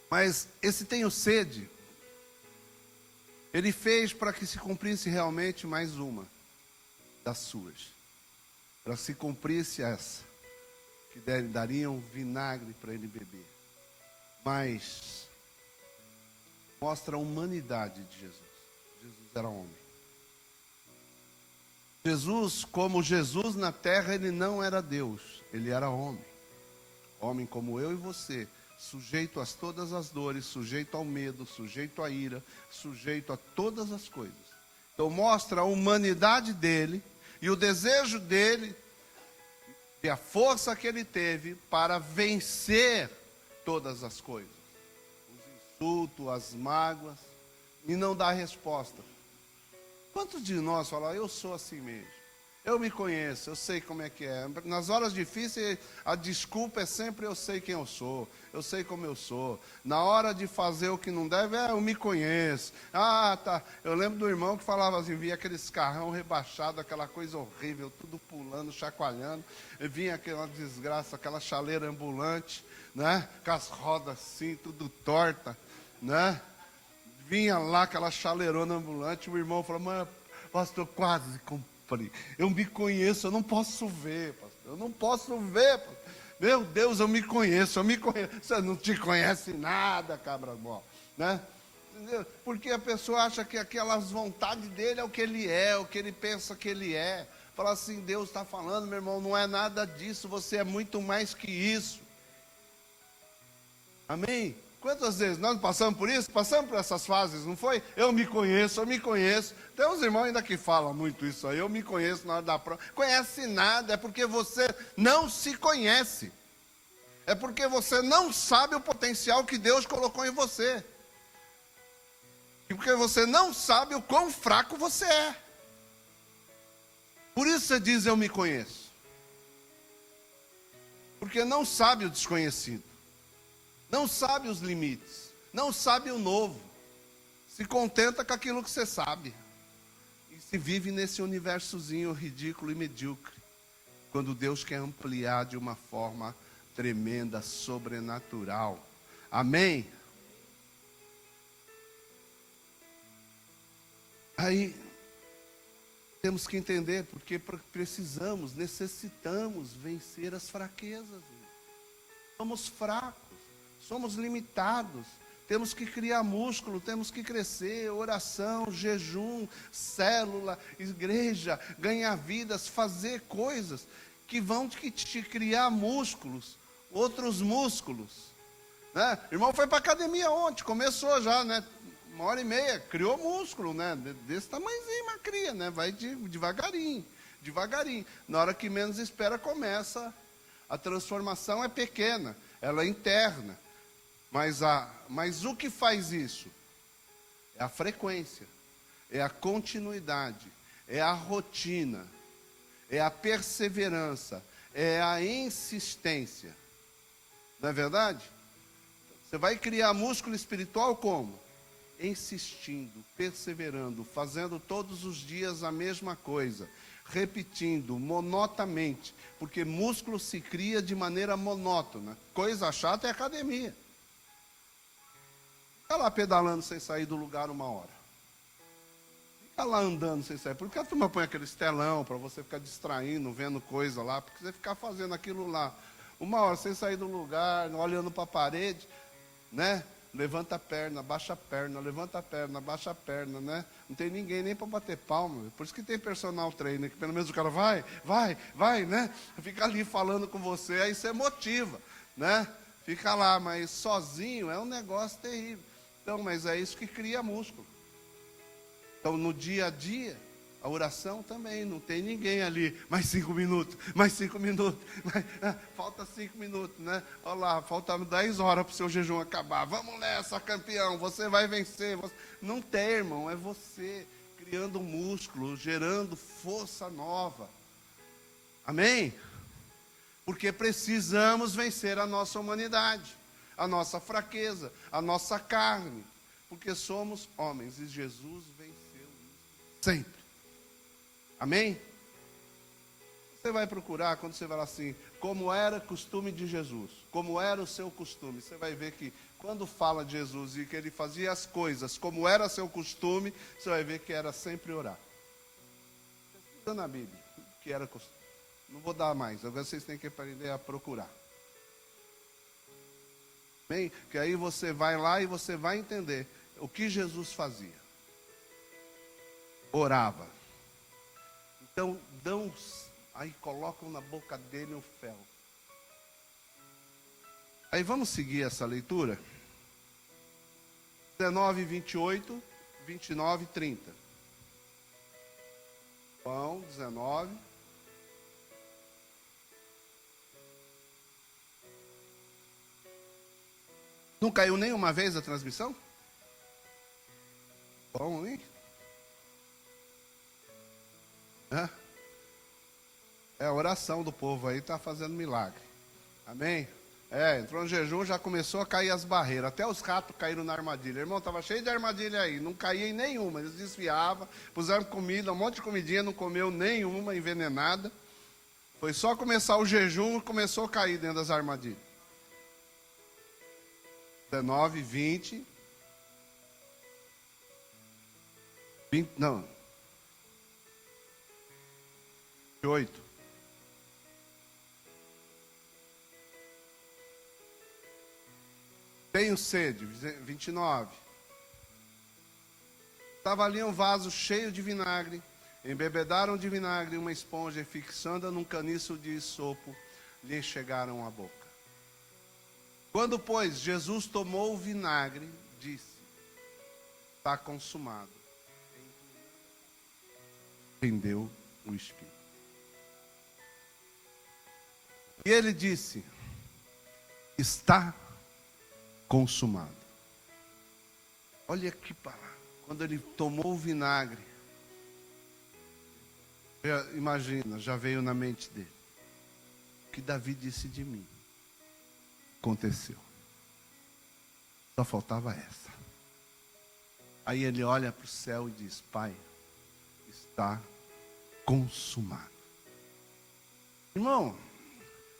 Mas esse tenho sede, ele fez para que se cumprisse realmente mais uma das suas. Para se cumprisse essa, que dariam vinagre para ele beber. Mas mostra a humanidade de Jesus. Jesus era homem. Jesus, como Jesus na terra, ele não era Deus, ele era homem. Homem como eu e você, sujeito a todas as dores, sujeito ao medo, sujeito à ira, sujeito a todas as coisas. Então mostra a humanidade dele e o desejo dele e a força que ele teve para vencer todas as coisas. Os insultos, as mágoas, e não dar resposta. Quantos de nós falam, eu sou assim mesmo, eu me conheço, eu sei como é que é. Nas horas difíceis, a desculpa é sempre eu sei quem eu sei como eu sou. Na hora de fazer o que não deve, eu me conheço. Ah, tá. Eu lembro do irmão que falava assim, via aqueles carrão rebaixado, aquela coisa horrível, tudo pulando, chacoalhando. E vinha aquela desgraça, aquela chaleira ambulante, né? Com as rodas assim, tudo torta, né? Vinha lá aquela chaleirona ambulante, o irmão falou, mas pastor, quase comprei. Eu me conheço, eu não posso ver, pastor. Eu não posso ver, pastor. Meu Deus, eu me conheço. Você não te conhece nada, cabra bom, né? Entendeu? Porque a pessoa acha que aquelas vontades dele é o que ele pensa que ele é. Fala assim, Deus está falando, meu irmão, não é nada disso, você é muito mais que isso. Amém? Quantas vezes nós passamos por isso? Passamos por essas fases, não foi? Eu me conheço. Tem uns irmãos ainda que falam muito isso aí. Eu me conheço na hora da prova. Conhece nada, é porque você não se conhece. É porque você não sabe o potencial que Deus colocou em você. E porque você não sabe o quão fraco você é. Por isso você diz, eu me conheço. Porque não sabe o desconhecido. Não sabe os limites, não sabe o novo, se contenta com aquilo que você sabe, e se vive nesse universozinho ridículo e medíocre, quando Deus quer ampliar de uma forma tremenda, sobrenatural. Amém? Aí, temos que entender, porque necessitamos vencer as fraquezas. Somos fracos. Somos limitados, temos que criar músculo, temos que crescer, oração, jejum, célula, igreja, ganhar vidas, fazer coisas que vão te criar músculos, outros músculos. Né? O irmão foi para a academia ontem, começou já, né? 1h30, criou músculo, né? Desse tamanhozinho, mas cria, né? Vai devagarinho. Na hora que menos espera, começa. A transformação é pequena, ela é interna. Mas o que faz isso? É a frequência, é a continuidade, é a rotina, é a perseverança, é a insistência. Não é verdade? Você vai criar músculo espiritual como? Insistindo, perseverando, fazendo todos os dias a mesma coisa, repetindo monotamente, porque músculo se cria de maneira monótona. Coisa chata é academia. Fica lá pedalando sem sair do lugar 1 hora. Fica lá andando sem sair. Por que a turma põe aquele telão para você ficar distraindo, vendo coisa lá? Porque você ficar fazendo aquilo lá 1 hora sem sair do lugar, olhando para a parede, né? Levanta a perna, baixa a perna, levanta a perna, baixa a perna, né? Não tem ninguém nem para bater palma. Por isso que tem personal trainer, que pelo menos o cara vai, né? Fica ali falando com você, aí você motiva, né? Fica lá, mas sozinho é um negócio terrível. Então, mas é isso que cria músculo. Então, no dia a dia, a oração também, não tem ninguém ali, mais 5 minutos, falta 5 minutos, né? Olha lá, falta 10 horas para o seu jejum acabar. Vamos nessa, campeão, você vai vencer. Não tem, irmão, é você criando músculo, gerando força nova. Amém? Porque precisamos vencer a nossa humanidade, a nossa fraqueza, a nossa carne, porque somos homens e Jesus venceu isso sempre. Amém? Você vai procurar, quando você vai lá assim, como era costume de Jesus, como era o seu costume, você vai ver que quando fala de Jesus e que ele fazia as coisas como era seu costume, você vai ver que era sempre orar. Está na Bíblia, que era costume. Não vou dar mais, agora vocês têm que aprender a procurar. Bem, que aí você vai lá e você vai entender o que Jesus fazia. Orava. Então, aí colocam na boca dele o fel. Aí vamos seguir essa leitura. 19, 28, 29 e 30. João 19. Não caiu nenhuma vez a transmissão? Bom, hein? É a oração do povo aí, está fazendo milagre. Amém? Entrou no jejum, já começou a cair as barreiras. Até os ratos caíram na armadilha. Irmão, estava cheio de armadilha aí. Não caía em nenhuma. Eles desviavam, puseram comida, um monte de comidinha, não comeu nenhuma envenenada. Foi só começar o jejum e começou a cair dentro das armadilhas. 19, 20. 20 não. 28. Tenho sede, 29. Estava ali um vaso cheio de vinagre. Embebedaram de vinagre uma esponja e fixando-a num caniço de isopo, lhe chegaram à boca. Quando, pois, Jesus tomou o vinagre, disse: está consumado. Rendeu o Espírito. E ele disse: está consumado. Olha que palavra. Quando ele tomou o vinagre, imagina, já veio na mente dele. O que Davi disse de mim aconteceu. Só faltava essa. Aí ele olha para o céu e diz: Pai, está consumado. Irmão,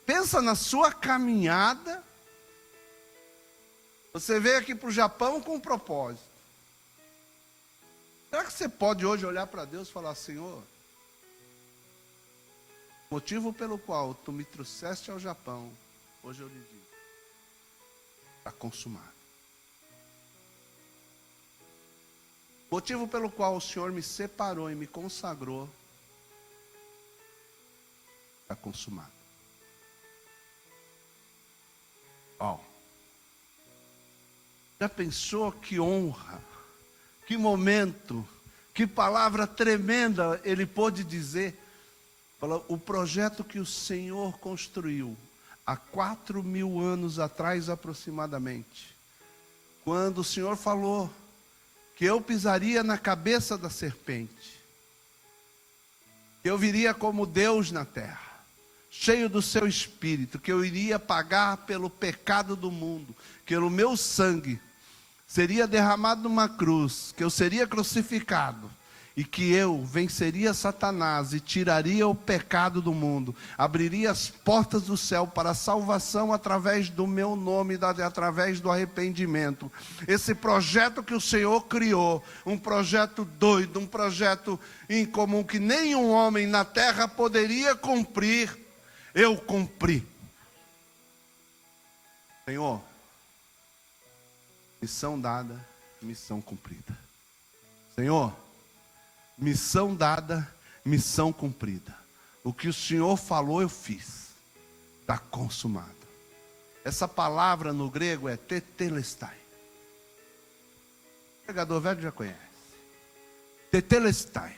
pensa na sua caminhada. Você veio aqui para o Japão com um propósito. Será que você pode hoje olhar para Deus e falar: Senhor, motivo pelo qual tu me trouxeste ao Japão, hoje eu lhe digo, está consumado. Motivo pelo qual o Senhor me separou e me consagrou, está consumado. Já pensou que honra, que momento, que palavra tremenda ele pôde dizer? O projeto que o Senhor construiu há 4.000 anos atrás aproximadamente, quando o Senhor falou que eu pisaria na cabeça da serpente, que eu viria como Deus na terra, cheio do seu Espírito, que eu iria pagar pelo pecado do mundo, que o meu sangue seria derramado numa cruz, que eu seria crucificado, e que eu venceria Satanás e tiraria o pecado do mundo, abriria as portas do céu para a salvação através do meu nome, através do arrependimento. Esse projeto que o Senhor criou, um projeto doido, um projeto incomum, que nenhum homem na terra poderia cumprir, eu cumpri. Senhor, missão dada, missão cumprida. Senhor, missão dada, missão cumprida. O que o Senhor falou, eu fiz. Está consumado. Essa palavra no grego é tetelestai. O pregador velho já conhece. Tetelestai.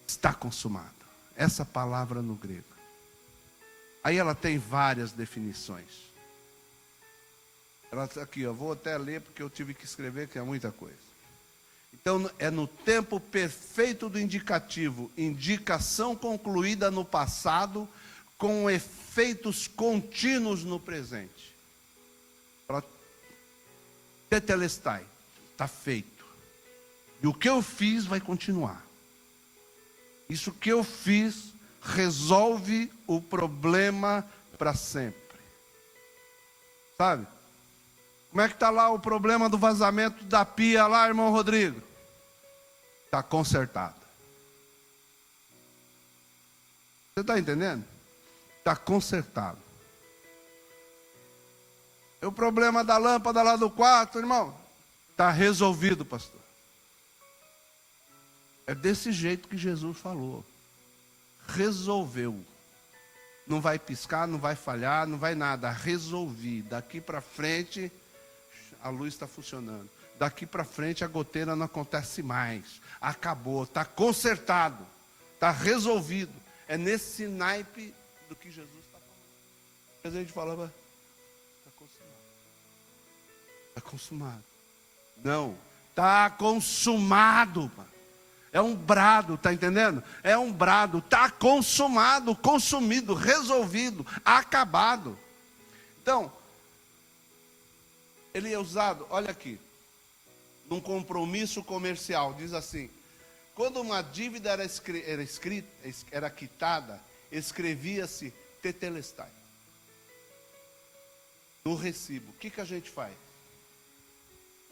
Está consumado. Essa palavra no grego. Aí ela tem várias definições. Ela está aqui, vou até ler porque eu tive que escrever, que é muita coisa. Então, é no tempo perfeito do indicativo, indicação concluída no passado, com efeitos contínuos no presente. Tetelestai, está feito. E o que eu fiz vai continuar. Isso que eu fiz resolve o problema para sempre. Sabe? Como é que está lá o problema do vazamento da pia lá, irmão Rodrigo? Está consertado. Você está entendendo? Está consertado. E o problema da lâmpada lá do quarto, irmão, está resolvido, pastor. É desse jeito que Jesus falou. Resolveu. Não vai piscar, não vai falhar, não vai nada. Resolvi. Daqui para frente, a luz está funcionando. Daqui para frente, a goteira não acontece mais. Acabou, está consertado. Está resolvido. É nesse naipe do que Jesus está falando. Às vezes a gente falava, está consumado. Está consumado. Não, está consumado, mano. É um brado, está entendendo? É um brado, está consumado, consumido, resolvido, acabado. Então, ele é usado, olha aqui, num compromisso comercial, diz assim: quando uma dívida era quitada, escrevia-se tetelestai. No recibo, o que a gente faz?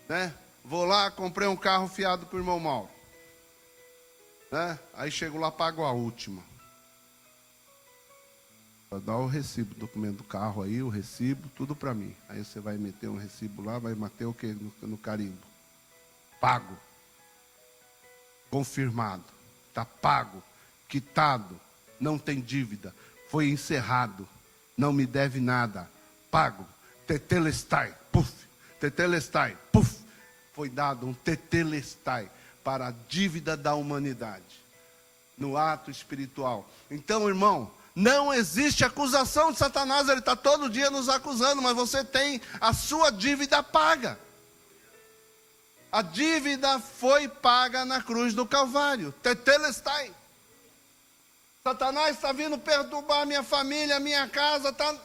Né? Vou lá, comprei um carro fiado para o irmão Mauro. Né? Aí chego lá, pago a última. Vai dar o recibo, documento do carro aí, o recibo, tudo para mim. Aí você vai meter um recibo lá, vai meter o que no carimbo? Pago. Confirmado. Está pago. Quitado. Não tem dívida. Foi encerrado. Não me deve nada. Pago. Tetelestai. Puf. Tetelestai. Puf. Foi dado um tetelestai para a dívida da humanidade, no ato espiritual. Então, irmão, não existe acusação de Satanás, ele está todo dia nos acusando, mas você tem a sua dívida paga. A dívida foi paga na cruz do Calvário, tetelestai. Satanás está vindo perturbar minha família, minha casa, tá...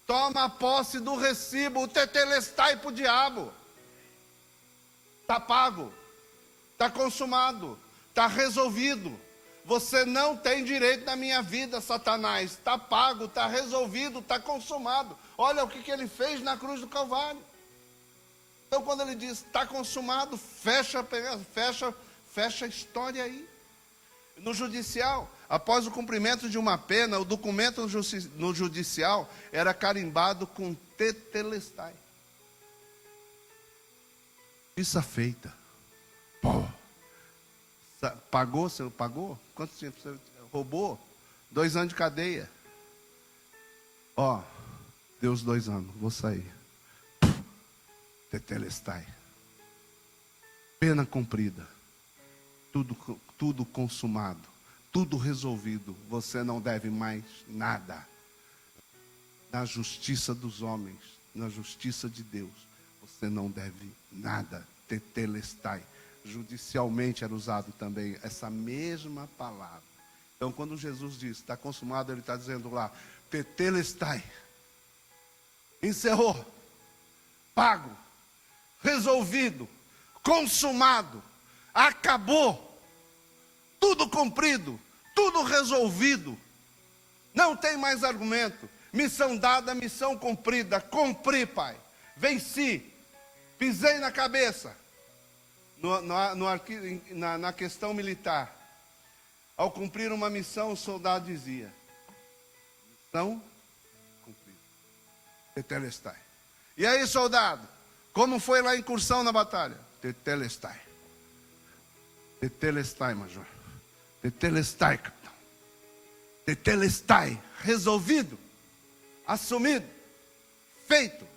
Toma posse do recibo, o tetelestai para o diabo. Está pago. Está consumado, está resolvido. Você não tem direito na minha vida, Satanás. Está pago, está resolvido, está consumado. Olha o que ele fez na cruz do Calvário. Então, quando ele diz está consumado, fecha a história aí. No judicial, após o cumprimento de uma pena, o documento no judicial era carimbado com tetelestai. Justiça feita. Pô. Pagou? Você pagou? Quanto tempo você roubou? 2 anos de cadeia. Ó, deu os 2 anos, vou sair. Tetelestai. Pena cumprida. Tudo consumado. Tudo resolvido. Você não deve mais nada. Na justiça dos homens, na justiça de Deus, você não deve nada. Tetelestai. Judicialmente era usado também essa mesma palavra. Então, quando Jesus diz, está consumado, ele está dizendo lá, tetelestai. Encerrou. Pago. Resolvido. Consumado. Acabou. Tudo cumprido. Tudo resolvido. Não tem mais argumento. Missão dada, missão cumprida. Cumpri, Pai. Venci. Pisei na cabeça. Na questão militar, ao cumprir uma missão, o soldado dizia: missão cumprida. Tetelestai. E aí, soldado, como foi lá a incursão na batalha? Tetelestai. Tetelestai, major. Tetelestai, capitão. Tetelestai. Resolvido. Assumido. Feito.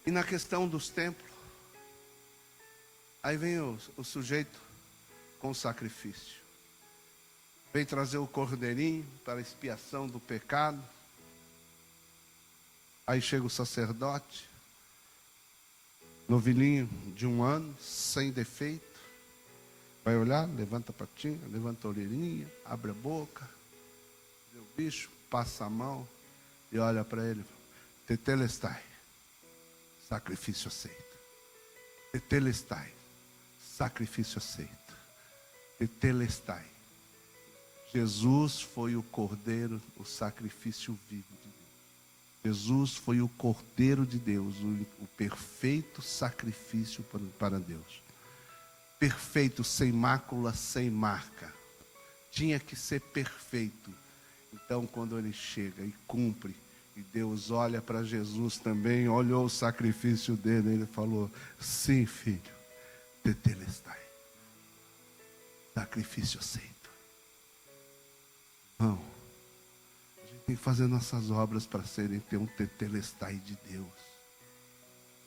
E na questão dos templos, aí vem o sujeito com o sacrifício. Vem trazer o cordeirinho para a expiação do pecado. Aí chega o sacerdote, novilhinho de 1 ano, sem defeito. Vai olhar, levanta a patinha, levanta a orelhinha, abre a boca, vê o bicho, passa a mão e olha para ele. Tetelestai. Sacrifício aceito. Tetelestai. sacrifício aceito. Tetelestai. Jesus foi o cordeiro, o sacrifício vivo de Deus. Jesus foi o cordeiro de Deus, o perfeito sacrifício para Deus. Perfeito, sem mácula, sem marca. Tinha que ser perfeito. Então, quando ele chega e cumpre, e Deus olha para Jesus também, olhou o sacrifício dele, ele falou: sim, filho, tetelestai. Sacrifício aceito. Não, a gente tem que fazer nossas obras para ter um tetelestai de Deus.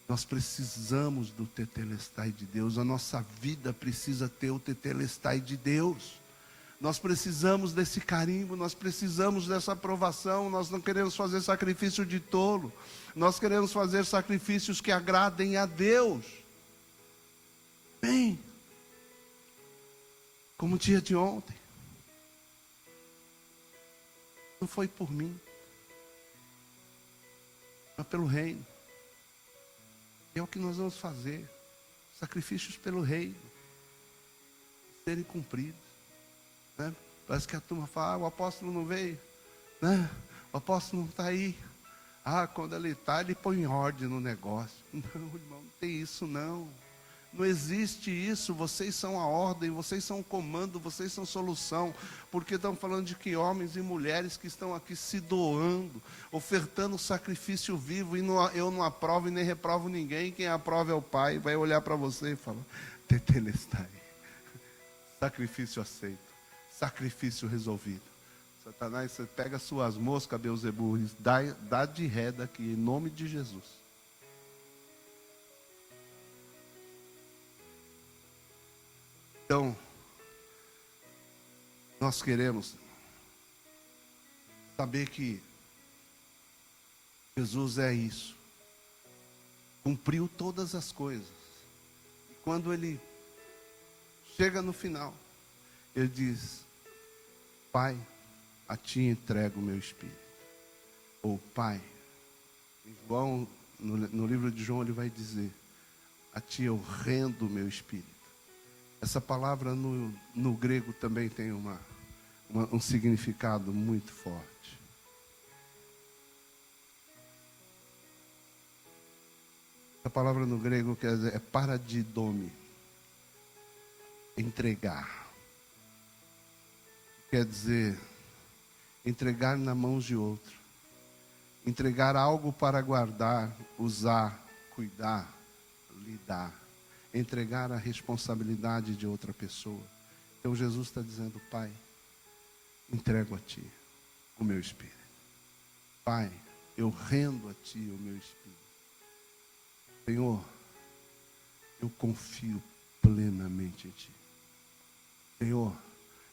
Nós precisamos do tetelestai de Deus. A nossa vida precisa ter o tetelestai de Deus. Nós precisamos desse carimbo, nós precisamos dessa aprovação. Nós não queremos fazer sacrifício de tolo. Nós queremos fazer sacrifícios que agradem a Deus. Bem, como o dia de ontem. Não foi por mim, mas pelo reino. É o que nós vamos fazer. Sacrifícios pelo reino serem cumpridos, né? Parece que a turma fala: o apóstolo não veio, né? O apóstolo não está aí. Quando ele está, ele põe em ordem no negócio. Não, irmão, não tem isso não. Não existe isso. Vocês são a ordem, vocês são o comando, vocês são solução. Porque estamos falando de que homens e mulheres que estão aqui se doando, ofertando sacrifício vivo. E eu não aprovo e nem reprovo ninguém. Quem aprova é o Pai. Vai olhar para você e falar: tetelestai. Sacrifício aceito. Sacrifício resolvido. Satanás, você pega suas moscas, Beelzebul, e dá de ré daqui, em nome de Jesus. Então, nós queremos saber que Jesus é isso. Cumpriu todas as coisas. E quando ele chega no final, ele diz: Pai, a ti entrego o meu espírito. Ou Pai, em João, no livro de João ele vai dizer: a ti eu rendo o meu espírito. Essa palavra no grego também tem um significado muito forte. Essa palavra no grego quer dizer, é paradidome, entregar. Quer dizer, entregar na mão de outro. Entregar algo para guardar, usar, cuidar, lidar. Entregar a responsabilidade de outra pessoa. Então Jesus está dizendo: Pai, entrego a ti o meu espírito. Pai, eu rendo a ti o meu espírito. Senhor, eu confio plenamente em ti. Senhor,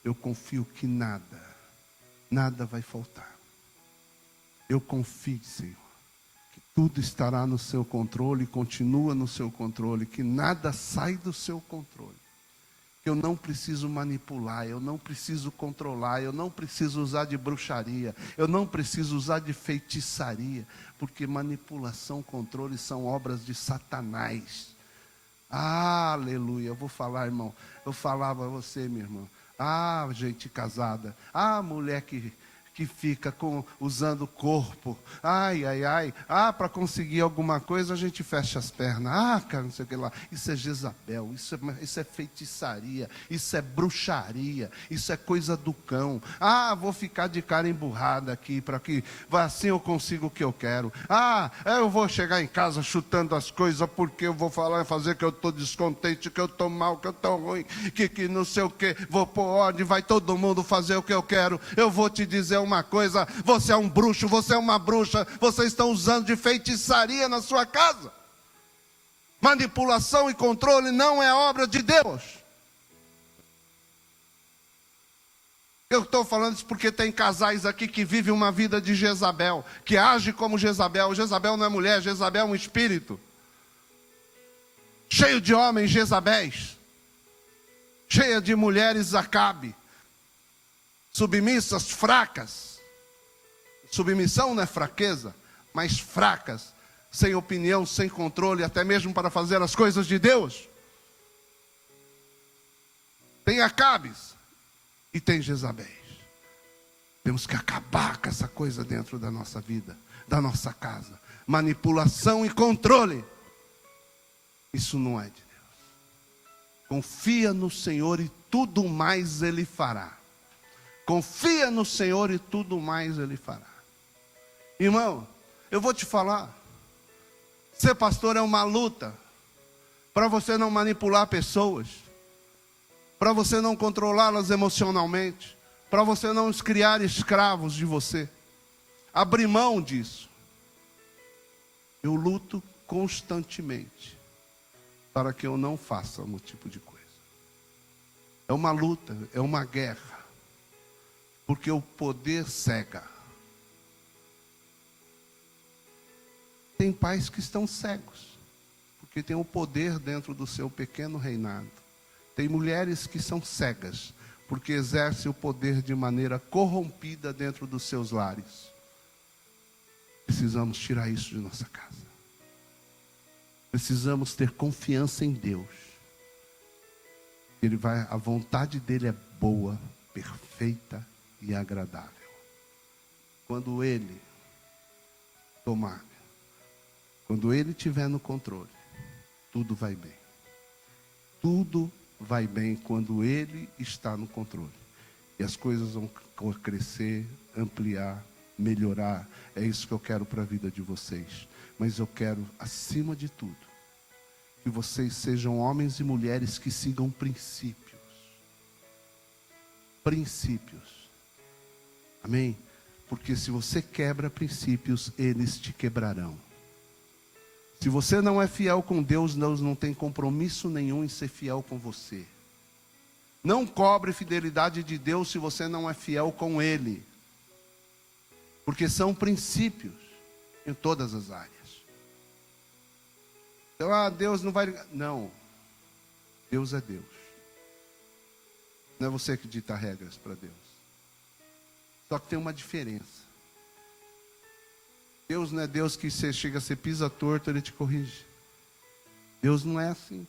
eu confio que nada vai faltar. Eu confio, Senhor, que tudo estará no seu controle, continua no seu controle, que nada sai do seu controle. Que eu não preciso manipular, eu não preciso controlar, eu não preciso usar de bruxaria, eu não preciso usar de feitiçaria, porque manipulação, controle são obras de Satanás. Aleluia, eu vou falar, irmão, eu falava a você, minha irmã, gente casada, mulher que fica usando o corpo, para conseguir alguma coisa a gente fecha as pernas, cara, não sei o que lá, isso é Jezabel, isso é feitiçaria, isso é bruxaria, isso é coisa do cão, vou ficar de cara emburrada aqui, para que assim eu consigo o que eu quero, eu vou chegar em casa chutando as coisas, porque eu vou fazer que eu estou descontente, que eu estou mal, que eu estou ruim, que não sei o que, vou pôr ordem, vai todo mundo fazer o que eu quero. Eu vou te dizer uma coisa: você é um bruxo, você é uma bruxa, vocês estão usando de feitiçaria na sua casa. Manipulação e controle não é obra de Deus. Eu estou falando isso porque tem casais aqui que vivem uma vida de Jezabel, que age como Jezabel. Jezabel não é mulher, Jezabel é um espírito. Cheio de homens Jezabéis, cheia de mulheres Acabe, submissas, fracas. Submissão não é fraqueza, mas fracas, sem opinião, sem controle, até mesmo para fazer as coisas de Deus. tem Acabes e tem Jezabéis. Temos que acabar com essa coisa dentro da nossa vida, da nossa casa. Manipulação e controle. Isso não é de Deus. Confia no Senhor e tudo mais Ele fará. Confia no Senhor e tudo mais Ele fará. Irmão, eu vou te falar. Ser pastor é uma luta. Para você não manipular pessoas. Para você não controlá-las emocionalmente. Para você não os criar escravos de você. Abrir mão disso. Eu luto constantemente para que eu não faça um tipo de coisa. É uma luta, é uma guerra. Porque o poder cega. Tem pais que estão cegos, porque tem o poder dentro do seu pequeno reinado. Tem mulheres que são cegas, porque exercem o poder de maneira corrompida dentro dos seus lares. Precisamos tirar isso de nossa casa. Precisamos ter confiança em Deus. A vontade dele é boa, perfeita e agradável. Quando Ele tomar, quando Ele estiver no controle, tudo vai bem. Tudo vai bem quando Ele está no controle. E as coisas vão crescer, ampliar, melhorar. É isso que eu quero para a vida de vocês. Mas eu quero, acima de tudo, que vocês sejam homens e mulheres que sigam princípios. Princípios. Amém? Porque se você quebra princípios, eles te quebrarão. Se você não é fiel com Deus, Deus não tem compromisso nenhum em ser fiel com você. Não cobre fidelidade de Deus se você não é fiel com Ele. Porque são princípios em todas as áreas. Então, Deus não vai... Não. Deus é Deus. Não é você que dita regras para Deus. Só que tem uma diferença. Deus não é Deus que você chega, você pisa torto, Ele te corrige. Deus não é assim.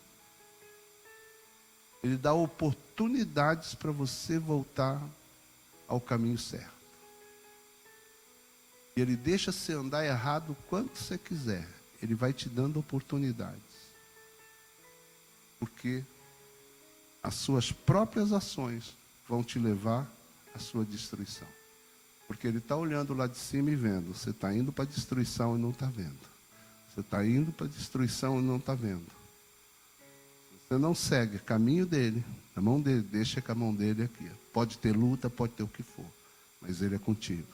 Ele dá oportunidades para você voltar ao caminho certo. E Ele deixa você andar errado o quanto você quiser. Ele vai te dando oportunidades. Porque as suas próprias ações vão te levar à sua destruição. Porque Ele está olhando lá de cima e vendo. Você está indo para a destruição e não está vendo. Você está indo para a destruição e não está vendo. Você não segue o caminho dele, a mão dele, deixa com a mão dele aqui. Pode ter luta, pode ter o que for. Mas Ele é contigo.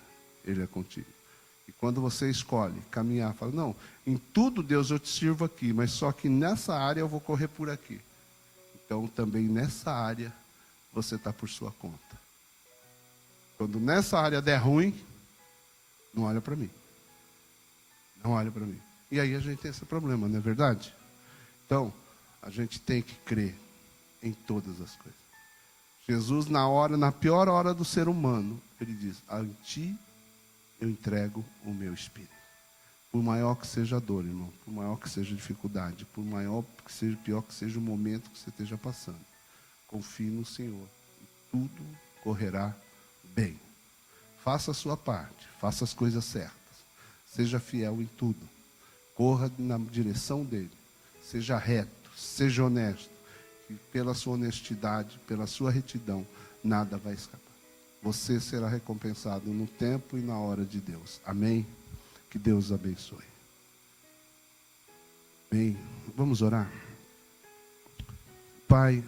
Ele é contigo. E quando você escolhe caminhar, fala, não, em tudo Deus eu te sirvo aqui, mas só que nessa área eu vou correr por aqui. Então também nessa área você está por sua conta. Quando nessa área der ruim, não olha para mim. Não olha para mim. E aí a gente tem esse problema, não é verdade? Então, a gente tem que crer em todas as coisas. Jesus, na pior hora do ser humano, Ele diz, a ti eu entrego o meu espírito. Por maior que seja a dor, irmão, por maior que seja a dificuldade, por maior que seja, pior que seja o momento que você esteja passando, confie no Senhor e tudo correrá bem. Faça a sua parte, faça as coisas certas, seja fiel em tudo, corra na direção dele, seja reto, seja honesto, e pela sua honestidade, pela sua retidão, nada vai escapar. Você será recompensado no tempo e na hora de Deus. Amém? Que Deus abençoe. Amém. Vamos orar? Pai,